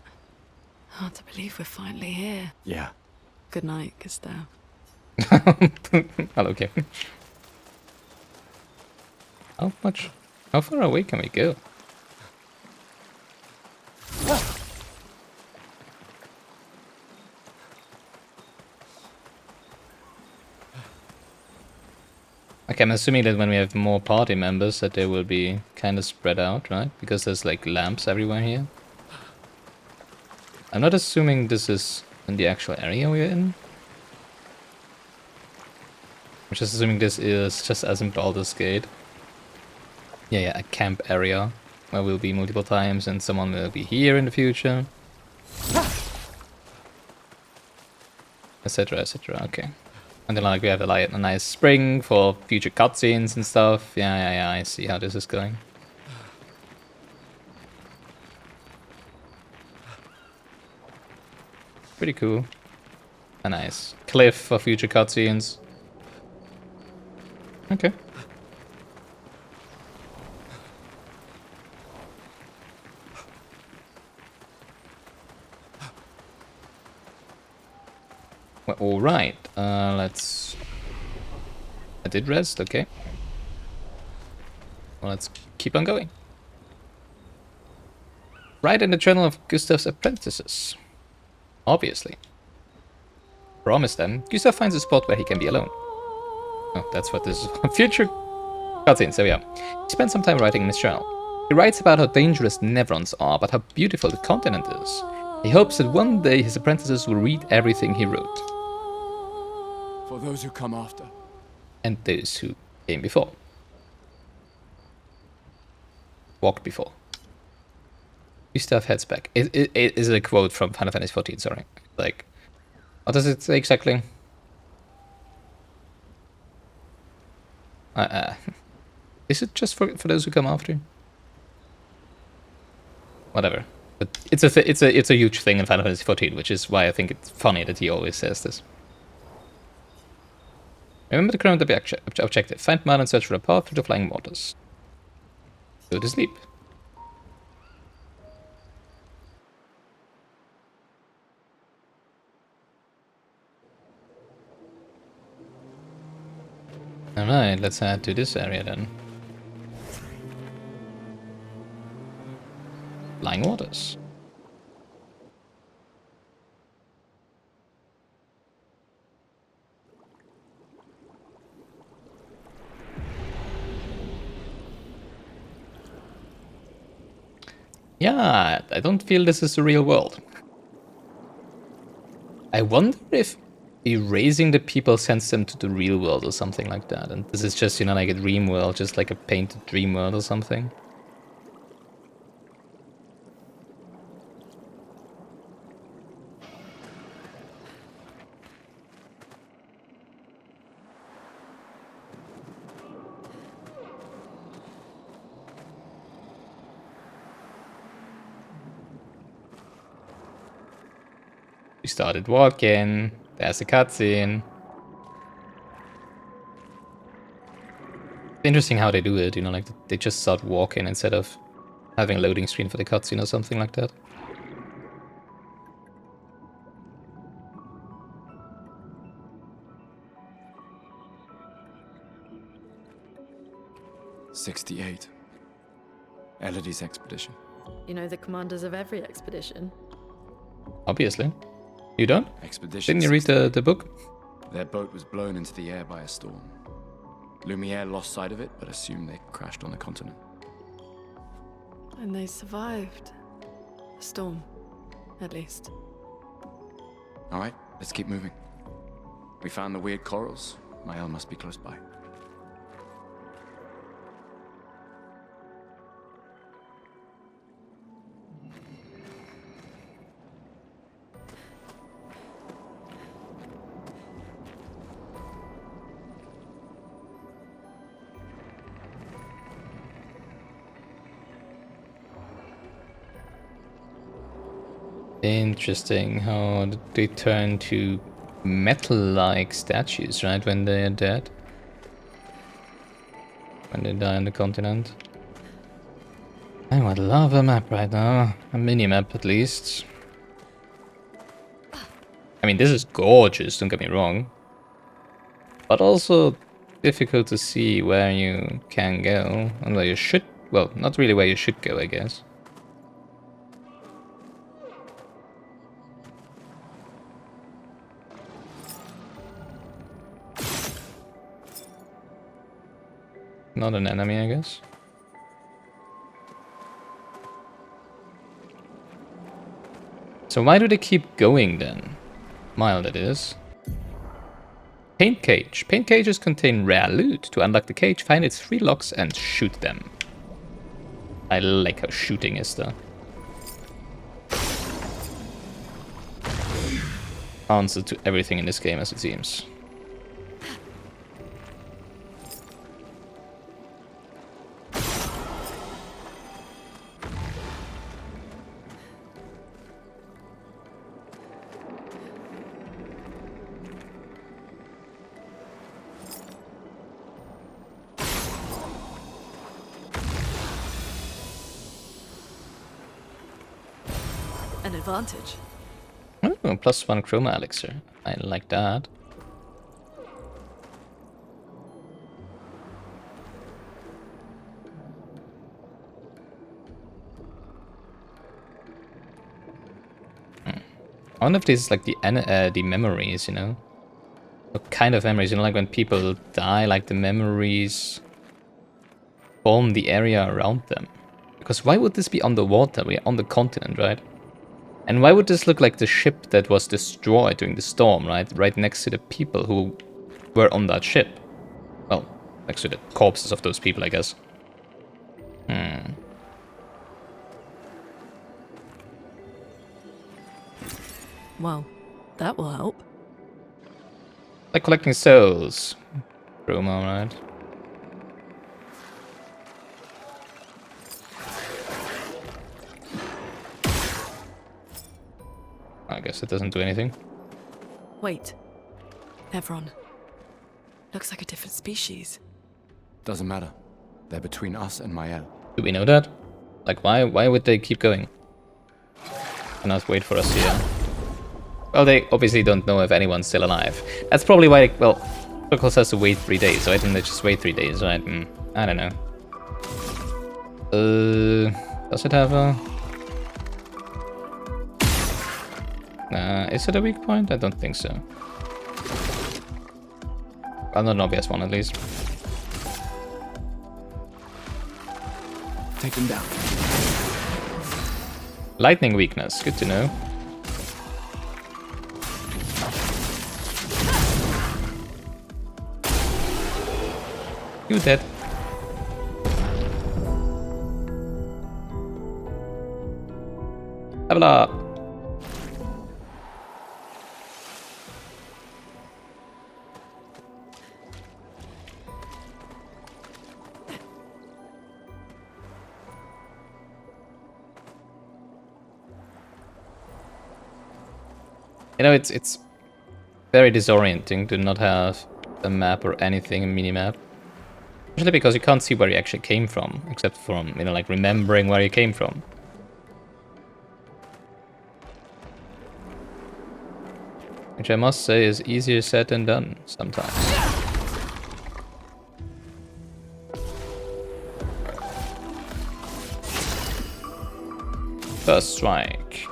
Hard to believe we're finally here. Yeah. Good night, Gustav. Well, okay. How far away can we go? Okay, I'm assuming that when we have more party members that they will be kind of spread out, right? Because there's like lamps everywhere here. I'm not assuming this is in the actual area we're in. I'm just assuming this is just as in Baldur's Gate. Yeah, a camp area where we'll be multiple times and someone will be here in the future. Etc, etc, okay. And then like we have a nice spring for future cutscenes and stuff. Yeah, I see how this is going. Pretty cool. A nice cliff for future cutscenes. Okay. Well, alright, let's... I did rest, okay. Well, let's keep on going. Write in the journal of Gustav's apprentices. Obviously. Promise them, Gustav finds a spot where he can be alone. Oh, that's what this is. Future cutscenes, there we are. He spent some time writing in his journal. He writes about how dangerous Nevrons are, but how beautiful the continent is. He hopes that one day his apprentices will read everything he wrote. For those who come after. And those who came before. Walked before. Gustav heads back. It is a quote from Final Fantasy XIV, sorry. Like, what does it say exactly? Is it just for those who come after? Whatever. But it's a huge thing in Final Fantasy XIV, which is why I think it's funny that he always says this. Remember the current objective. Find Mal and search for a path through the flying waters. Go to sleep. Alright, let's head to this area then. Flying waters. Yeah, I don't feel this is the real world. I wonder if erasing the people sends them to the real world or something like that. And this is just, you know, like a dream world, just like a painted dream world or something. We started walking. There's a cutscene. Interesting how they do it, you know, like they just start walking instead of having a loading screen for the cutscene or something like that. '68. Elodie's expedition. You know the commanders of every expedition. Obviously. You don't? Expedition. Didn't you read the book? Their boat was blown into the air by a storm. Lumiere lost sight of it, but assumed they crashed on the continent. And they survived. A storm, at least. All right, let's keep moving. We found the weird corals. Mael must be close by. Interesting how they turn to metal-like statues, right, when they are dead? When they die on the continent. I would love a map right now. A mini-map at least. I mean, this is gorgeous, don't get me wrong. But also difficult to see where you can go and where you should... Well, not really where you should go, I guess. Not an enemy, I guess. So why do they keep going then? Mile, that is. Paint cage. Paint cages contain rare loot. To unlock the cage, find its 3 locks and shoot them. I like how shooting is there. Answer to everything in this game, as it seems. An advantage. Oh, +1 chroma elixir. I like that. I wonder if this is like the memories, you know? What kind of memories? You know, like when people die, like the memories form the area around them. Because why would this be underwater? We're on the continent, right? And why would this look like the ship that was destroyed during the storm, right? Right next to the people who were on that ship. Well, next to the corpses of those people, I guess. Well, that will help. Like collecting souls. Promo, right? I guess it doesn't do anything. Wait. Evron. Looks like a different species. Doesn't matter. They're between us and Mael. Do we know that? Like, why would they keep going? Cannot wait for us here. Well, they obviously don't know if anyone's still alive. That's probably why, well, Protocol has to wait 3 days, right? And they just wait 3 days, right? I don't know. Does it have a... is it a weak point? I don't think so. Well, not an obvious one, at least. Take them down. Lightning weakness, good to know. You dead. Level up. You know, it's very disorienting to not have a map or anything, a mini-map. Especially because you can't see where you actually came from, except from, you know, like remembering where you came from. Which I must say is easier said than done sometimes. First strike.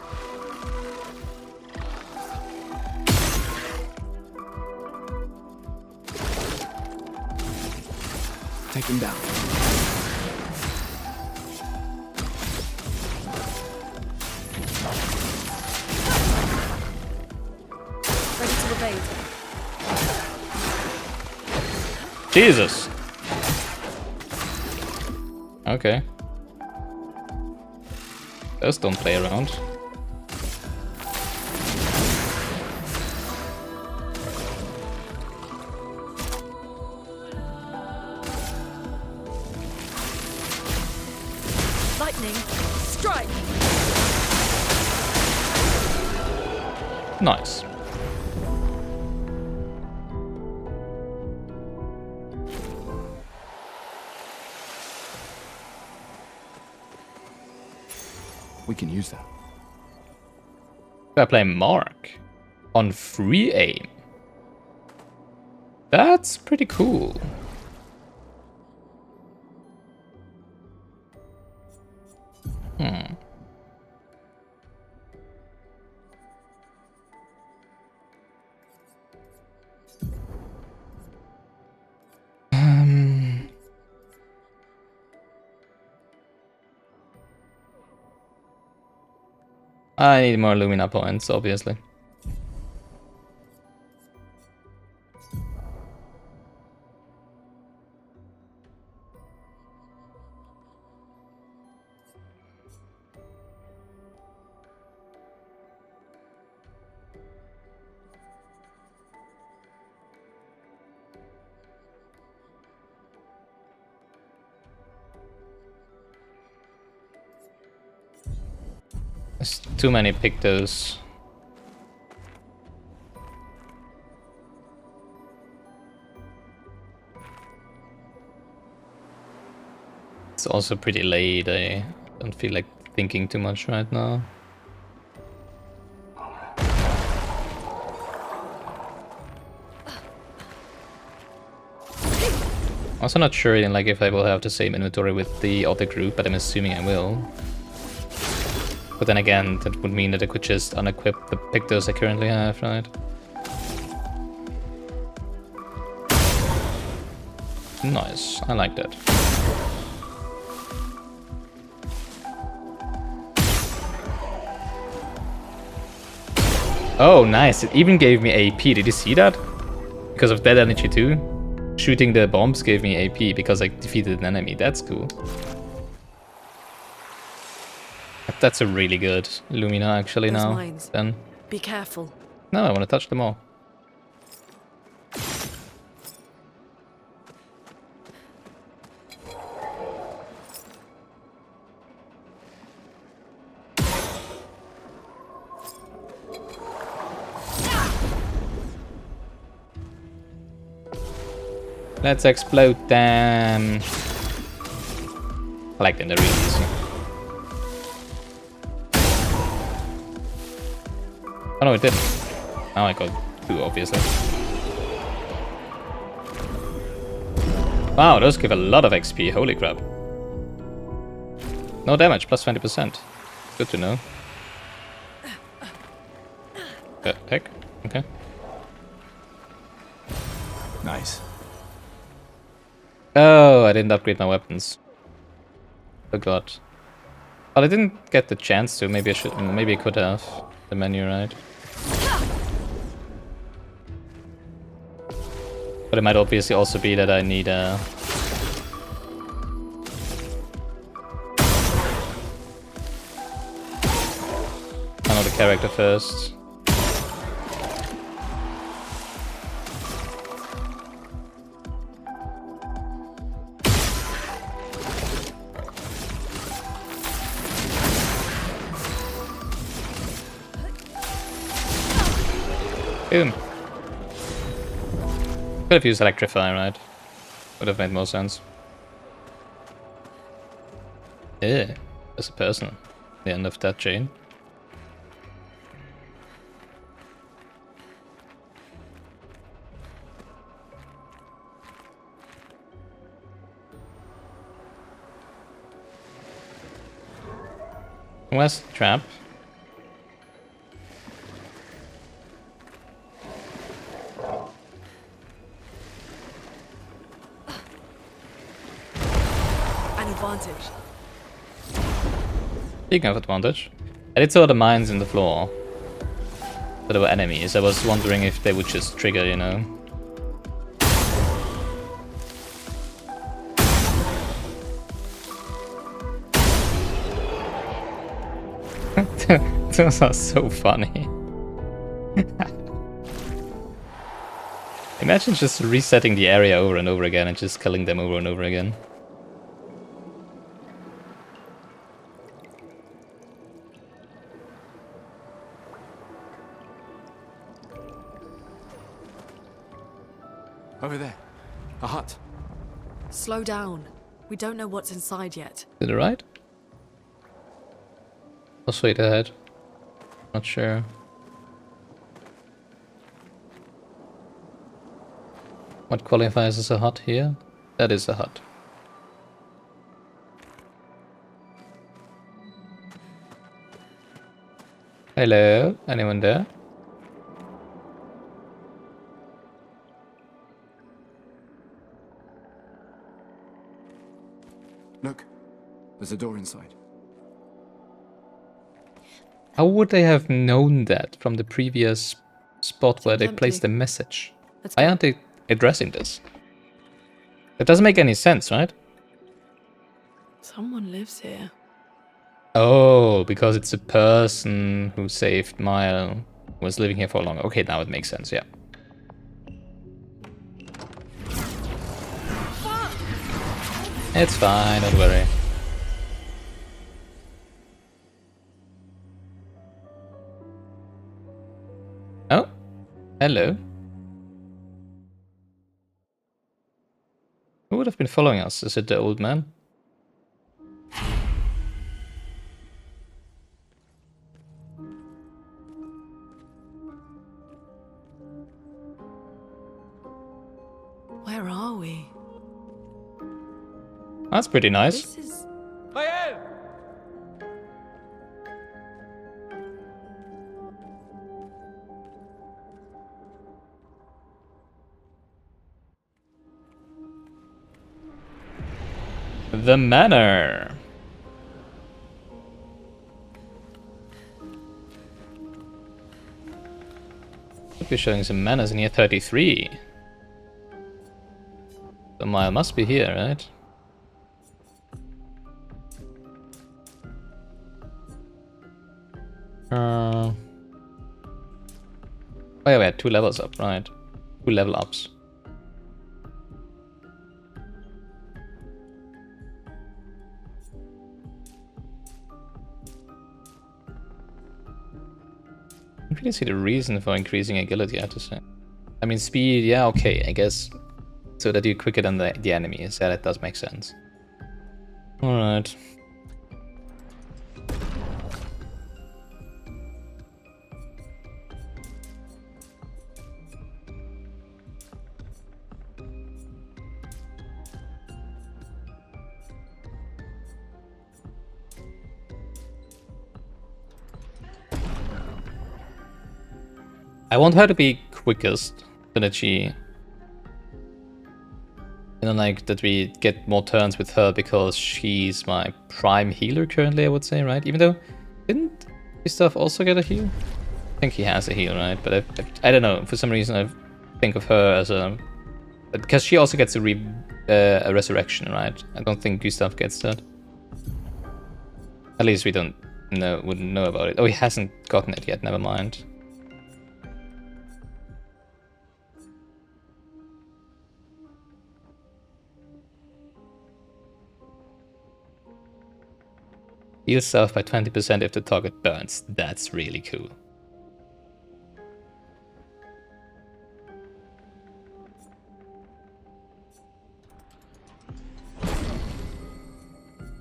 Take him down. Ready to evade. Jesus! Okay. Those don't play around. Lightning, strike! Nice. We can use that. I play Mark on free aim. That's pretty cool. Hmm. I need more Lumina points, obviously. There's too many Pictos. It's also pretty late. I don't feel like thinking too much right now. Also not sure like if I will have the same inventory with the other group, but I'm assuming I will. But then again, that would mean that I could just unequip the Pictos I currently have, right? Nice, I like that. Oh, nice, it even gave me AP, did you see that? Because of that energy too? Shooting the bombs gave me AP because I defeated an enemy, that's cool. That's a really good Lumina actually Those now. mines. Then. Be careful. No, I want to touch them all. Let's explode them. I like them, they're really easy. Oh no, it didn't. Now I got 2, obviously. Wow, those give a lot of XP, holy crap. No damage, plus 20%. Good to know. Heck, okay. Nice. Oh, I didn't upgrade my weapons. Oh god. Well, I didn't get the chance to, maybe I should, maybe I could have. The menu, right? But it might obviously also be that I need another character first. Boom. Could have used Electrify, right? Would have made more sense. Yeah, there's a person. The end of that chain. West trap. An advantage. Speaking of advantage, I did saw the mines in the floor. But they were enemies. I was wondering if they would just trigger, you know. Those are so funny. Imagine just resetting the area over and over again and just killing them over and over again. Over there. A hut. Slow down. We don't know what's inside yet. Is it right? Or straight ahead? Not sure. What qualifies as a hut here? That is a hut. Hello? Anyone there? Look. There's a door inside. How would they have known that from the previous spot where they empty. placed the message? Let's Why go. aren't they addressing this? It doesn't make any sense, right? Someone lives here. Oh, because it's a person who saved Mile, was living here for long. Okay, now it makes sense, yeah. It's fine, don't worry. Oh, hello. Who would have been following us? Is it the old man? Where are we? That's pretty nice. This is... The manor. Could be showing some manners in year 33. The mile must be here, right? Oh yeah, we had 2 levels up, right? 2 level ups. I really see the reason for increasing agility, I have to say. I mean, speed, yeah, okay, I guess. So that you're quicker than the enemies. Yeah, that does make sense. Alright. I want her to be quickest, so that she... You know, like, that we get more turns with her, because she's my prime healer currently, I would say, right? Even though, didn't Gustav also get a heal? I think he has a heal, right? But I don't know, for some reason I think of her as a... Because she also gets a resurrection, right? I don't think Gustav gets that. At least we wouldn't know about it. Oh, he hasn't gotten it yet, never mind. Heal self by 20% if the target burns. That's really cool.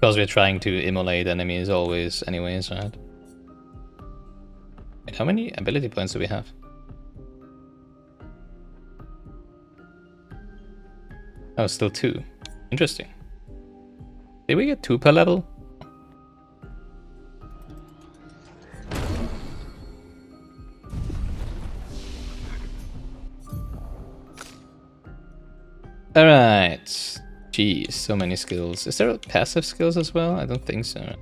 Because we're trying to immolate enemies always anyways, right? Wait, how many ability points do we have? Oh, still 2. Interesting. Did we get 2 per level? Alright. Jeez, so many skills. Is there passive skills as well? I don't think so.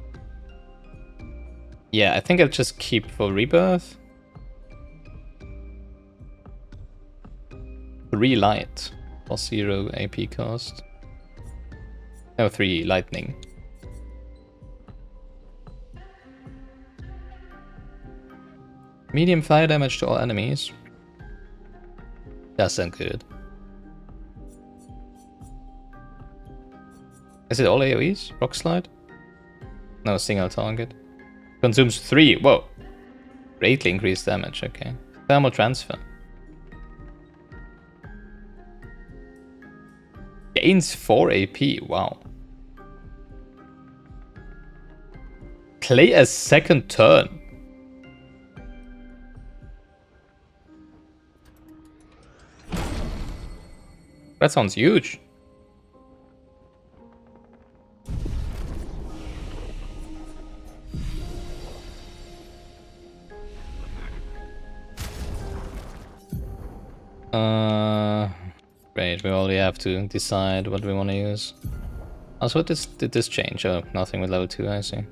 Yeah, I think I'll just keep for rebirth. 3 light or 0 AP cost. No, 3 lightning. Medium fire damage to all enemies. That sounds good. Is it all AoEs? Rock slide? No, single target. Consumes 3. Whoa. Greatly increased damage. Okay. Thermal transfer. Gains 4 AP. Wow. Play a second turn. That sounds huge. Great, we already have to decide what we want to use. Also, what did this change? Oh, nothing with level 2, I see.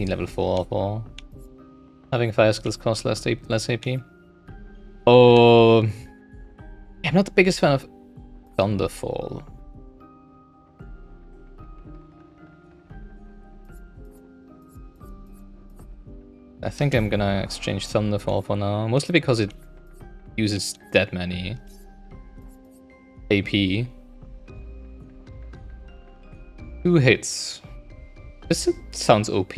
Need level 4 for having fire skills cost less AP. Oh, I'm not the biggest fan of Thunderfall. I think I'm gonna exchange Thunderfall for now, mostly because it uses that many AP. 2 hits. This sounds OP.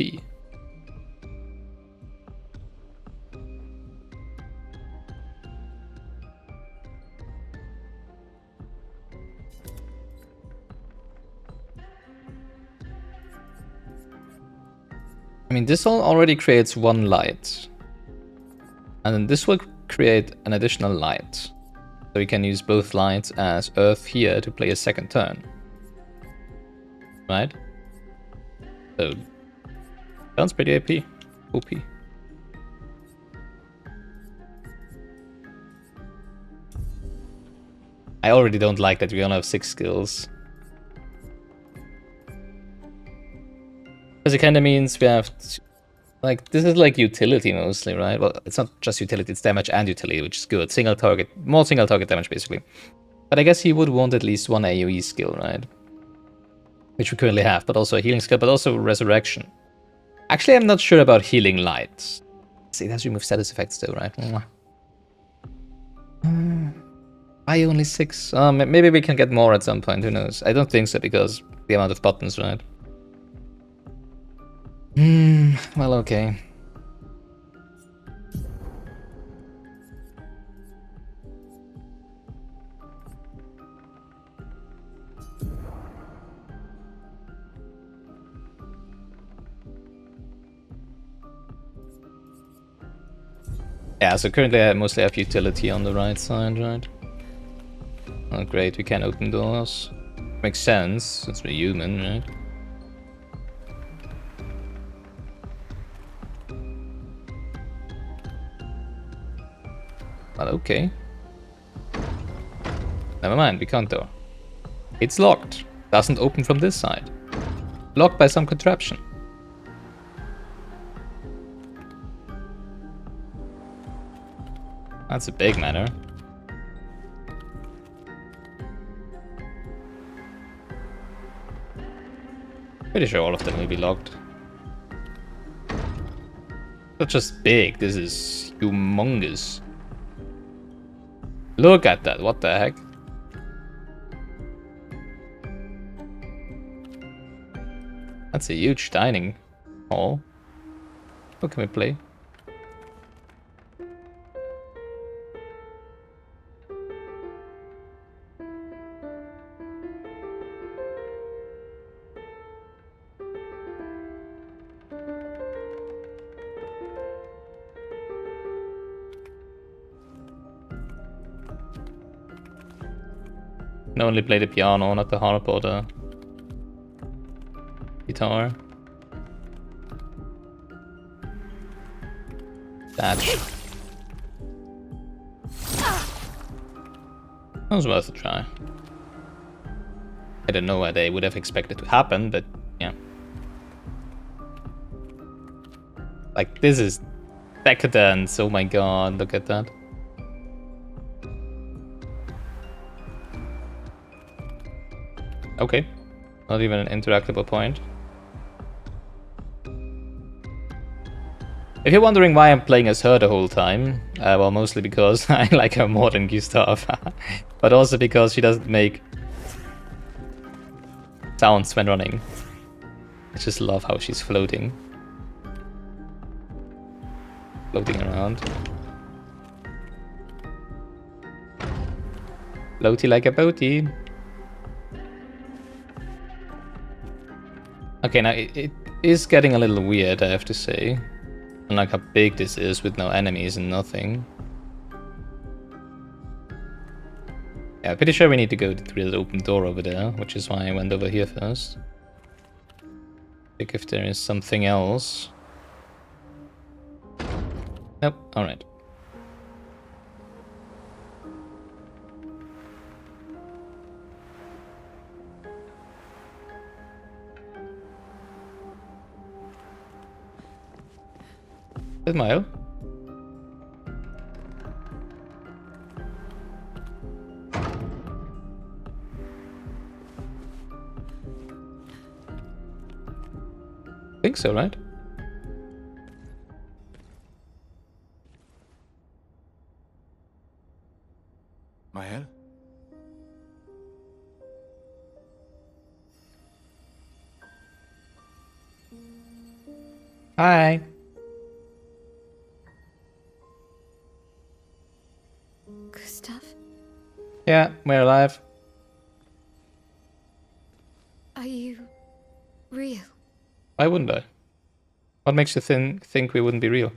I mean, this already creates 1 light. And then this will create an additional light. So we can use both lights as Earth here to play a second turn. Right? So, sounds pretty OP. I already don't like that we only have 6 skills. Because it kind of means we have like, this is like utility mostly, right? Well, it's not just utility, it's damage and utility, which is good. Single target, more single target damage, basically. But I guess he would want at least 1 AoE skill, right? Which we currently have, but also a healing skill, but also resurrection. Actually, I'm not sure about healing light. See, it has remove status effects though, right? I only 6. Maybe we can get more at some point, who knows? I don't think so, because the amount of buttons, right? Well, okay. Yeah, so currently I mostly have utility on the right side, right? Oh, great, we can open doors. Makes sense, since we're human, right? Well, okay. Never mind, we can't door. It's locked. Doesn't open from this side. Locked by some contraption. That's a big matter. Pretty sure all of them will be locked. Not just big, this is humongous. Look at that, what the heck? That's a huge dining hall. What can we play? can only play the piano, not the harp or the guitar. That was worth a try. I don't know what they would have expected to happen, but yeah. Like, this is decadence. Oh my god, look at that. Okay. Not even an interactable point. If you're wondering why I'm playing as her the whole time, well, mostly because I like her more than Gustav. But also because she doesn't make sounds when running. I just love how she's floating. Floating around. Floaty like a boaty. Okay, now it is getting a little weird, I have to say. And like how big this is with no enemies and nothing. Yeah, I'm pretty sure we need to go through the open door over there, which is why I went over here first. Check if there is something else. Nope, alright. With Mile. Think so, right? Mael? Hi. Gustav? Yeah, we're alive. Are you real? Why wouldn't I? What makes you think we wouldn't be real?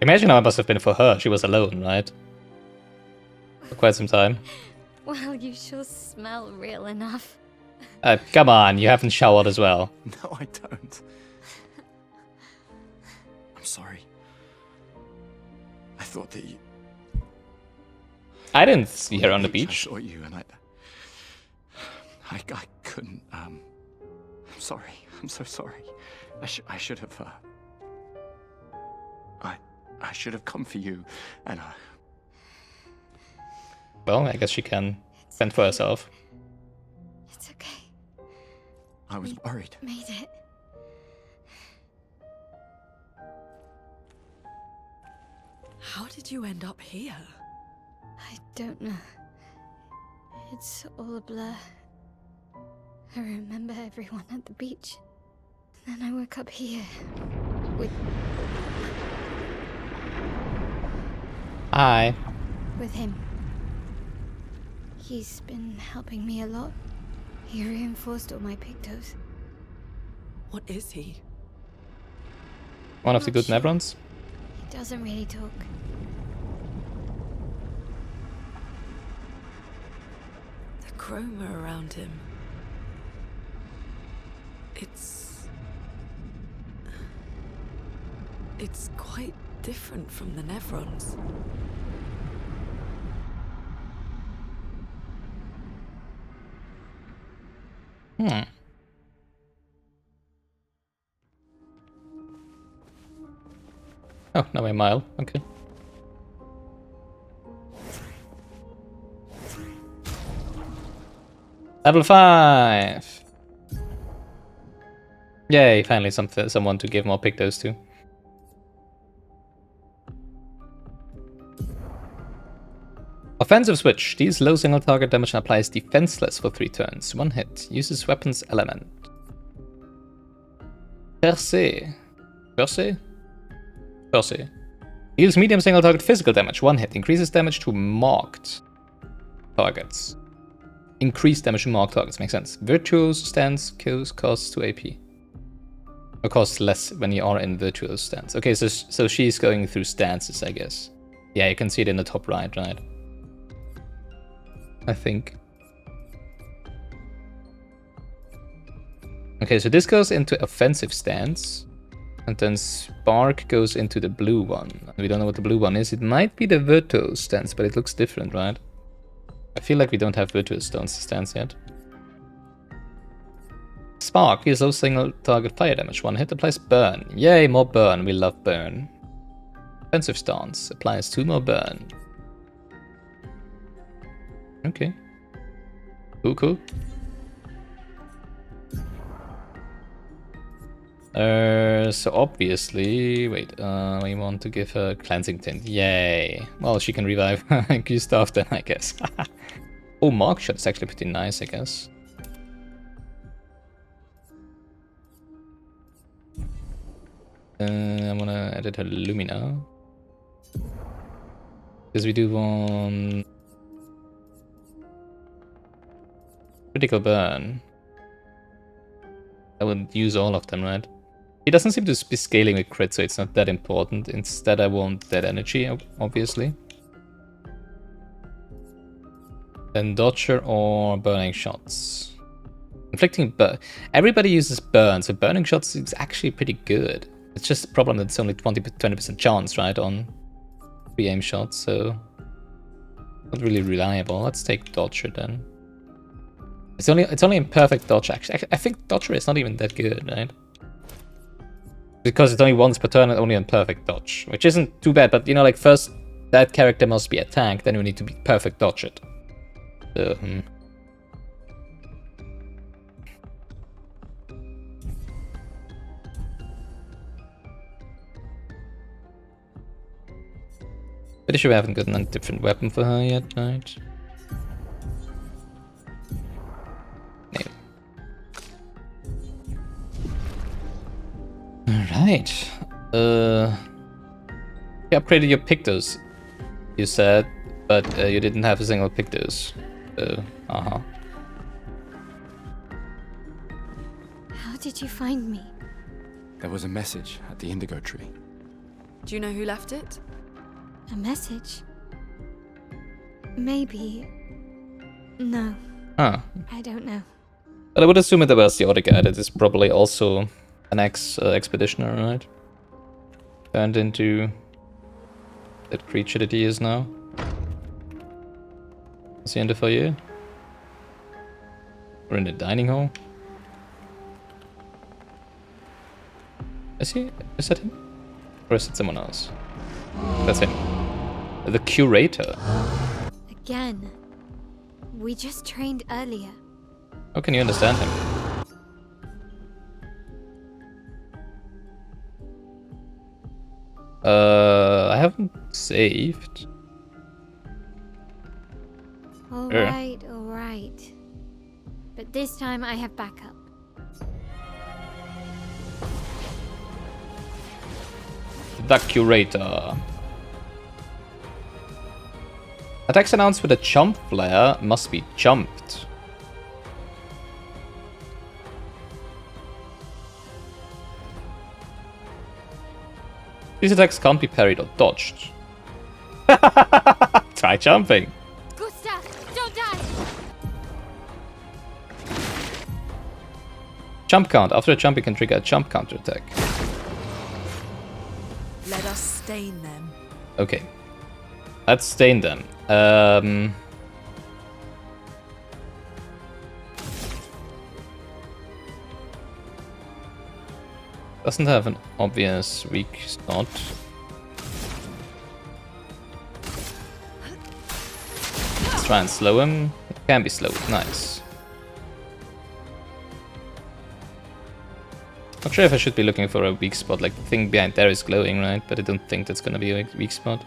Imagine how it must have been for her. She was alone, right? For quite some time. Well, you sure smell real enough. Come on, you haven't showered as well. No, I don't. I'm sorry. I thought that you... I didn't see her on the beach. I saw you and I couldn't, I'm sorry. I'm so sorry. I should have, I should have come for you, and Well, I guess she can fend for herself. It's okay. I was worried. Made it. How did you end up here? I don't know. It's all a blur. I remember everyone at the beach. Then I woke up here. Hi. With him. He's been helping me a lot. He reinforced all my pictos. What is he? One of the good Not sure. Nevrons? He doesn't really talk. The chroma around him. It's quite different from the Nevrons. Oh, now a mile. Okay. Level 5! Yay, finally someone to give more pictos to. Offensive switch. Deals low single target damage and applies defenseless for 3 turns. 1 hit. Uses weapons element. Percé. Percé? Percé. Deals medium single target physical damage. 1 hit. Increases damage to marked targets. increase damage to marked targets. Makes sense. Virtuoso stance costs 2 AP. Or costs less when you are in virtuoso stance. Okay, so she's going through stances, I guess. Yeah, you can see it in the top right? I think. Okay, so this goes into offensive stance. And then Spark goes into the blue one. We don't know what the blue one is. It might be the virtuoso stance, but it looks different, right? I feel like we don't have virtuoso stance yet. Spark is low single target fire damage. One hit applies burn. Yay, more burn. We love burn. Offensive stance applies 2 more burn. Okay. Cool. So obviously, wait, we want to give her cleansing tint. Yay. Well, she can revive Gustav then, I guess. Oh, mark shot is actually pretty nice, I guess. I'm gonna edit her Lumina. Because we do want critical burn. I would use all of them, right? He doesn't seem to be scaling with crit, so it's not that important. Instead, I want that energy, obviously. Then dodger or burning shots. Inflicting burn. Everybody uses burn, so burning shots is actually pretty good. It's just a problem that it's only 20% chance, right, on 3 aim shots, so not really reliable. Let's take dodger then. It's only imperfect dodge actually. I think dodger is not even that good, right? Because it's only once per turn and only imperfect dodge, which isn't too bad. But you know, like first that character must be a tank, then we need to be perfect dodge it. So, Pretty sure we haven't gotten a different weapon for her yet, right? Alright. You upgraded your Pictos, you said, but you didn't have a single Pictos. How did you find me? There was a message at the indigo tree. Do you know who left it? A message? Maybe. No. Huh. I don't know. But I would assume that was the other guy that is probably also an ex-expeditioner, right? Turned into that creature that he is now. Is he in the foyer? Or in the dining hall? Is he? Is that him? Or is it someone else? That's him. The curator. Again. We just trained earlier. How can you understand him? I haven't saved. Alright. But this time I have backup. The curator. Attacks announced with a jump flare must be jumped. These attacks can't be parried or dodged. Try jumping. Gustav, don't die! Jump count. After a jump, you can trigger a jump counter attack. Let us stain them. Okay. Let's stain them. Doesn't have an obvious weak spot. Let's try and slow him. It can be slowed. Nice. Not sure if I should be looking for a weak spot. Like the thing behind there is glowing, right? But I don't think that's gonna be a weak spot.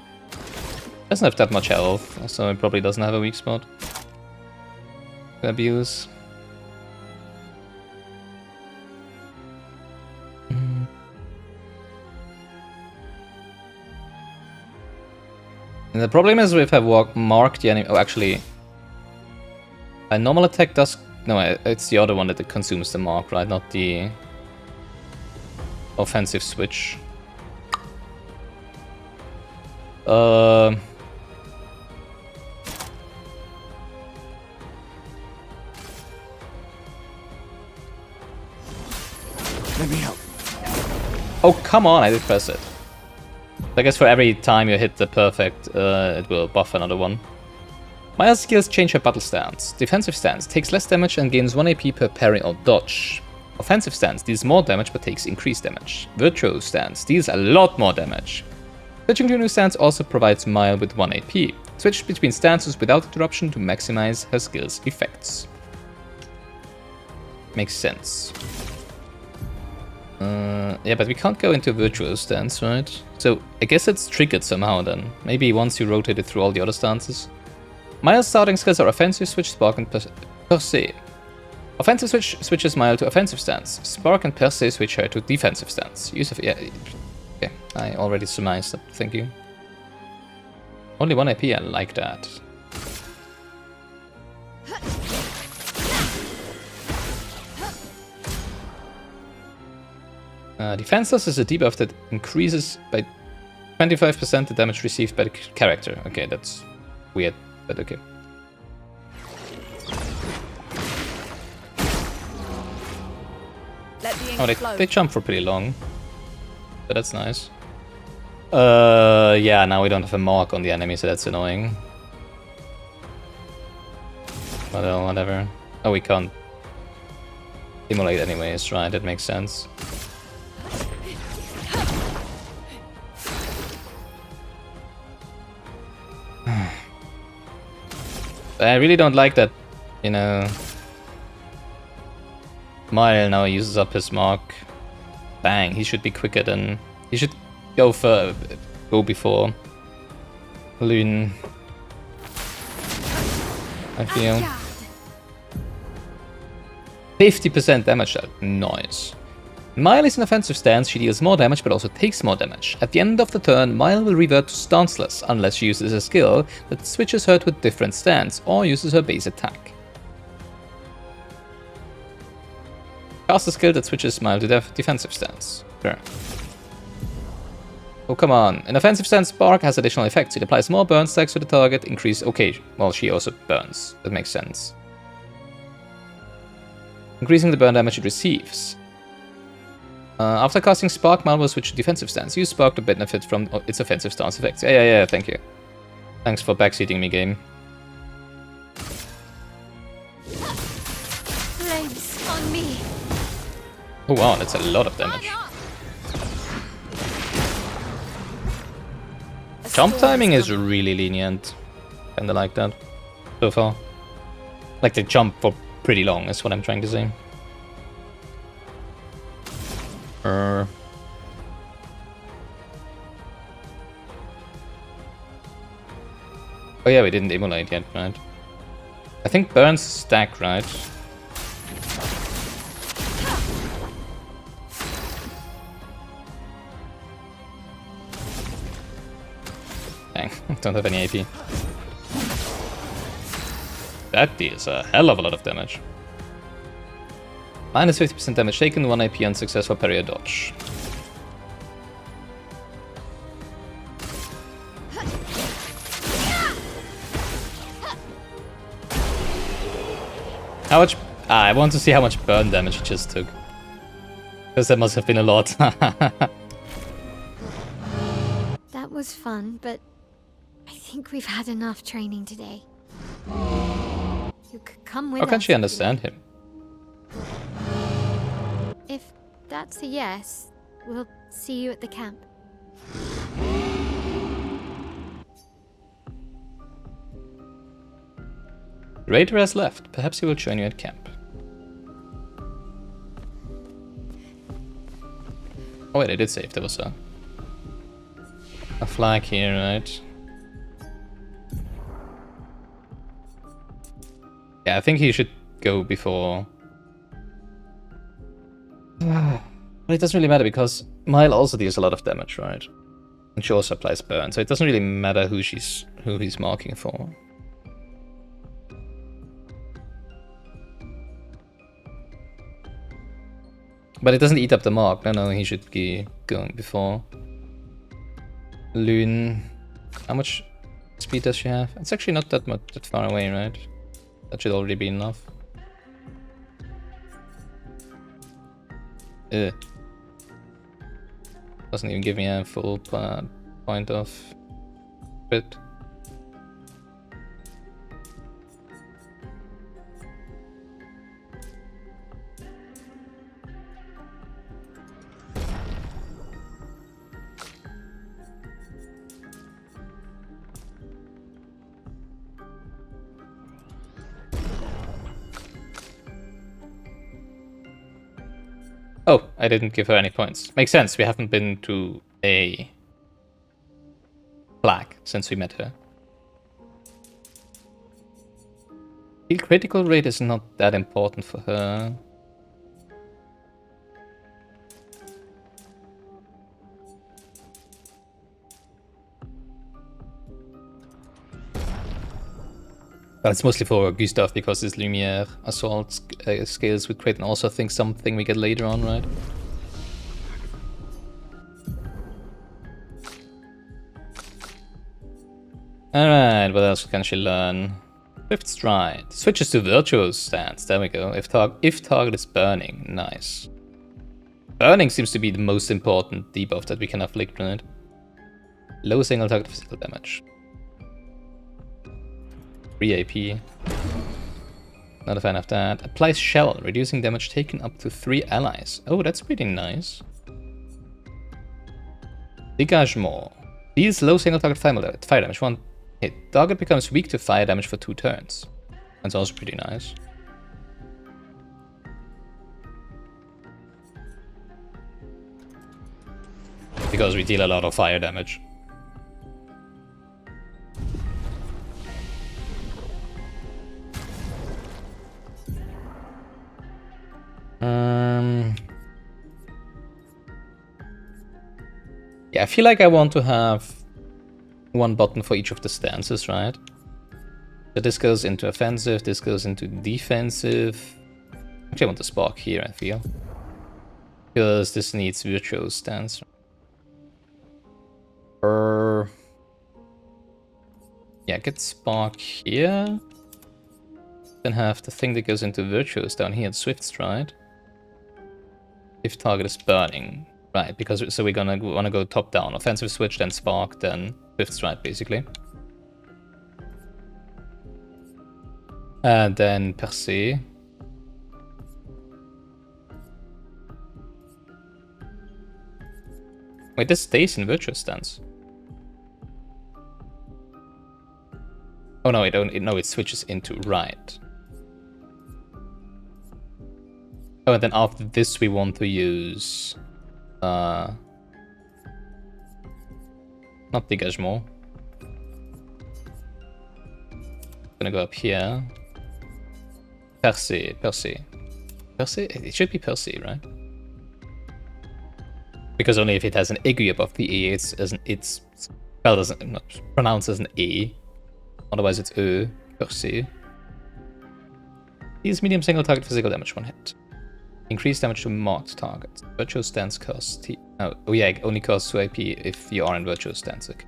Doesn't have that much health, so it probably doesn't have a weak spot to abuse. And the problem is if I mark the enemy. Oh, actually, A normal attack does... No, it's the other one that consumes the mark, right? Not the offensive switch. Let me help. Oh, come on, I did press it. I guess for every time you hit the perfect, it will buff another one. Maya's skills change her battle stance. Defensive stance takes less damage and gains 1 AP per parry or dodge. Offensive stance deals more damage but takes increased damage. Virtual stance deals a lot more damage. Switching to a new stance also provides Maya with 1 AP. Switch between stances without interruption to maximize her skills' effects. Makes sense. Yeah, but we can't go into virtual stance, right? So I guess it's triggered somehow then. Maybe once you rotate it through all the other stances. Maya's starting skills are Offensive Switch, Spark, and Per se. Offensive Switch switches Maya to Offensive Stance. Spark and Per se switch her to Defensive Stance. Use of... Yeah, okay, I already surmised that, thank you. Only 1 AP, I like that. Defenseless is a debuff that increases by 25% the damage received by the character. Okay, that's weird, but okay. Let the ink Oh, flow. they jump for pretty long. But that's nice. Yeah, now we don't have a mark on the enemy, so that's annoying. Well, whatever. Oh, we can't simulate anyways, right? That makes sense. I really don't like that, you know... Mile now uses up his mark. Bang, he should be quicker than... He should go before Lune. I feel. 50% damage out. Nice. Mile is an offensive stance, she deals more damage but also takes more damage. At the end of the turn, Mile will revert to stanceless unless she uses a skill that switches her to a different stance or uses her base attack. Cast a skill that switches Mile to defensive stance. Sure. Oh, come on. An offensive stance, Spark has additional effects. It applies more burn stacks to the target, increase... Okay, well, she also burns. That makes sense. Increasing the burn damage it receives. After casting Spark, Mal will switch to defensive stance. Use Spark to benefit from its offensive stance effects. Yeah, thank you. Thanks for backseating me, game. Flames on me. Oh wow, that's a lot of damage. Jump timing is really lenient. Kinda like that. So far. Like they jump for pretty long, is what I'm trying to say. Oh yeah, we didn't emulate yet, right? I think burns stack, right? Dang, don't have any AP. That deals a hell of a lot of damage. Minus 50% damage taken, 1 AP on successful parry or dodge. How much... I want to see how much burn damage it just took. Because that must have been a lot. That was fun, but I think we've had enough training today. You could come with us. How can she understand him? If that's a yes, we'll see you at the camp. Raider has left. Perhaps he will join you at camp. Oh wait, I did save. There was a flag here, right? Yeah, I think he should go before... Well, it doesn't really matter because Mile also deals a lot of damage, right? And she also applies burn, so it doesn't really matter who he's marking for. But it doesn't eat up the mark. No, he should be going before. Lune. How much speed does she have? It's actually not that far away, right? That should already be enough. Ugh. Doesn't even give me a full point of crit. Oh, I didn't give her any points. Makes sense, we haven't been to a flag since we met her. Heal critical rate is not that important for her. But it's mostly for Gustav because his Lumiere assault scales with crit, and also I think something we get later on, right? Alright, what else can she learn? Swift Stride. Switches to Virtuous Stance, there we go. If target is burning, nice. Burning seems to be the most important debuff that we can afflict, right? Low single target physical damage. 3 AP. Not a fan of that. Applies Shell, reducing damage taken up to 3 allies. Oh, that's pretty nice. Dégagement. Deals low single target fire damage. 1 hit. Target becomes weak to fire damage for 2 turns. That's also pretty nice. Because we deal a lot of fire damage. Yeah, I feel like I want to have one button for each of the stances, right? So this goes into offensive, this goes into defensive. Actually, I want the spark here, I feel. Because this needs virtual stance. Yeah, get spark here. Then have the thing that goes into virtuous down here at Swift Stride. If target is burning. Right, because so we're gonna wanna go top down. Offensive switch, then spark, then Swift Stride basically. And then Percée. Wait, this stays in virtuous stance. Oh no, it switches into right. Oh, and then after this we want to use not dégagement. Gonna go up here. Percée. It should be Percée, right? Because only if it has an aiguille above the E, it's spelled as not pronounced as an E. Otherwise it's E, Percée. Deals medium single target physical damage 1 hit. Increase damage to marked targets. Virtual stance costs T. Oh yeah, it only costs 2 AP if you are in virtual stance. Okay.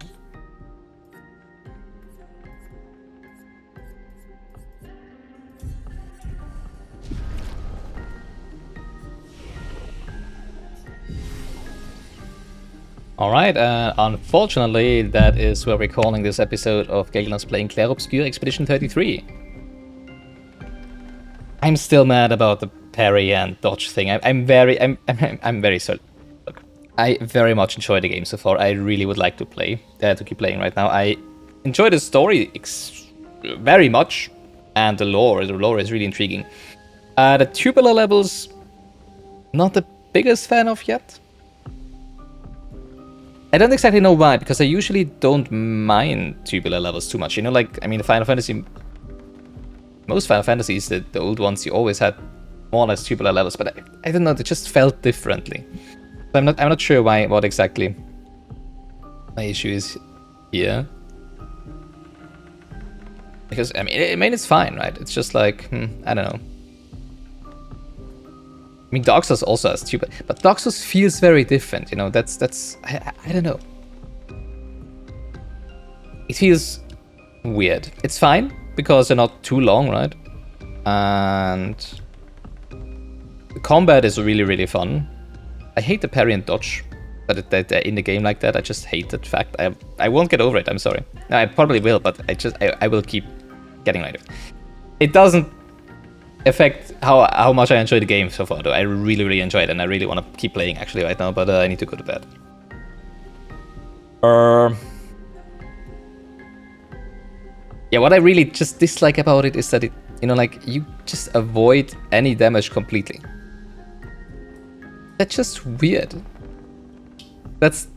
Alright, unfortunately, that is where we're calling this episode of Gilganos playing Clair Obscur Expedition 33. I'm still mad about the parry and dodge thing. I'm very sorry. Look, I very much enjoy the game so far. I really would like to keep playing right now. I enjoy the story very much, and the lore is really intriguing. The tubular levels, not the biggest fan of yet. I don't exactly know why, because I usually don't mind tubular levels too much. You know, like, I mean, most Final Fantasies, the old ones, you always had more or less tubular levels, but I don't know, they just felt differently. So I'm not sure what exactly my issue is here. Because, I mean, it's fine, right? It's just like, I don't know. mean, Dark Souls also is stupid, but Dark Souls feels very different, you know, I don't know. It feels weird. It's fine, because they're not too long, right? And the combat is really, really fun. I hate the parry and dodge that they're in the game like that. I just hate that fact. I won't get over it, I'm sorry. I probably will, but I will keep getting like it. It doesn't affect how much I enjoy the game so far, though. I really, really enjoy it, and I really want to keep playing actually right now, but I need to go to bed. Yeah, what I really just dislike about it is that it, you know, like, you just avoid any damage completely. That's just weird. That's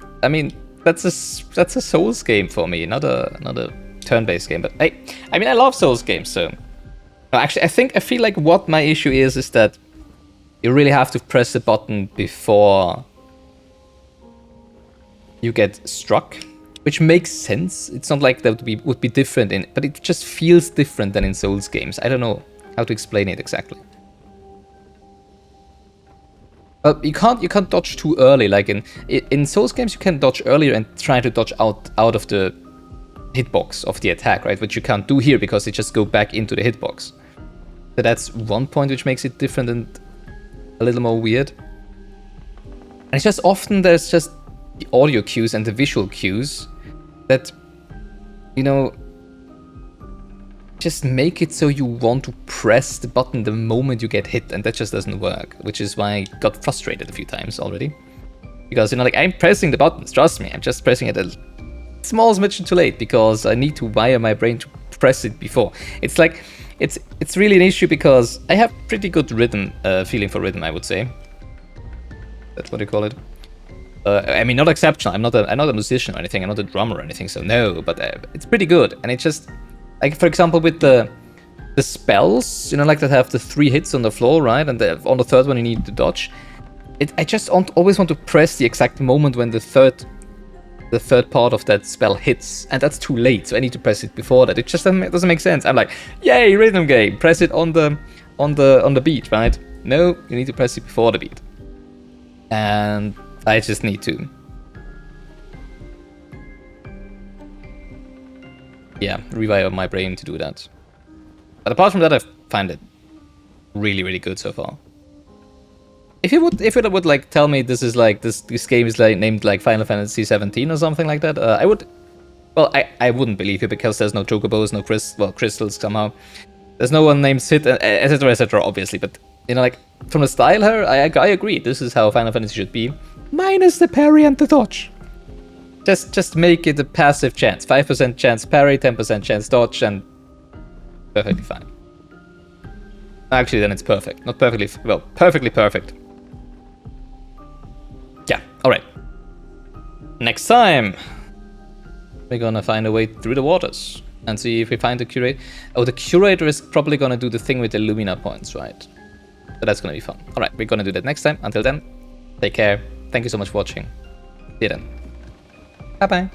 a Souls game for me, not a turn-based game. But I mean, I love Souls games, so. No, actually, I feel like what my issue is that you really have to press the button before you get struck, which makes sense. It's not like that would be different but it just feels different than in Souls games. I don't know how to explain it exactly. You can't dodge too early. Like in Souls games, you can dodge earlier and try to dodge out of the hitbox of the attack, right? Which you can't do here because they just go back into the hitbox. So that's one point which makes it different and a little more weird. And it's just often there's just the audio cues and the visual cues that, you know, just make it so you want to press the button the moment you get hit, and that just doesn't work, which is why I got frustrated a few times already. Because, you know, like, I'm pressing the buttons, trust me, I'm just pressing it a small smidgen too late because I need to wire my brain to press it before. It's like, it's really an issue because I have pretty good rhythm, feeling for rhythm, I would say. That's what you call it. I mean, not exceptional. I'm not a musician or anything. I'm not a drummer or anything. So no, but it's pretty good. And it's just like, for example, with the spells, you know, like that have the 3 hits on the floor, right? And on the third one you need to dodge. I just always want to press the exact moment when the third part of that spell hits, and that's too late. So I need to press it before that. It just doesn't make sense. I'm like, yay, rhythm game! Press it on the beat, right? No, you need to press it before the beat. And I just need to, yeah, rewire my brain to do that. But apart from that, I find it really, really good so far. If it would like tell me this is like this game is like named like Final Fantasy 17 or something like that, I would, well, I wouldn't believe you because there's no chocobos, no crystals somehow. There's no one named Sid, etc., etc. Obviously, but you know, like from the style here, I agree. This is how Final Fantasy should be. Minus the parry and the dodge. Just make it a passive chance. 5% chance parry, 10% chance dodge, and perfectly fine. Actually, then it's perfect. Not perfectly, well, perfectly perfect. Yeah, alright. Next time, we're gonna find a way through the waters and see if we find the curator. Oh, the curator is probably gonna do the thing with the Lumina points, right? So that's gonna be fun. Alright, we're gonna do that next time. Until then, take care. Thank you so much for watching. See you then. Bye-bye.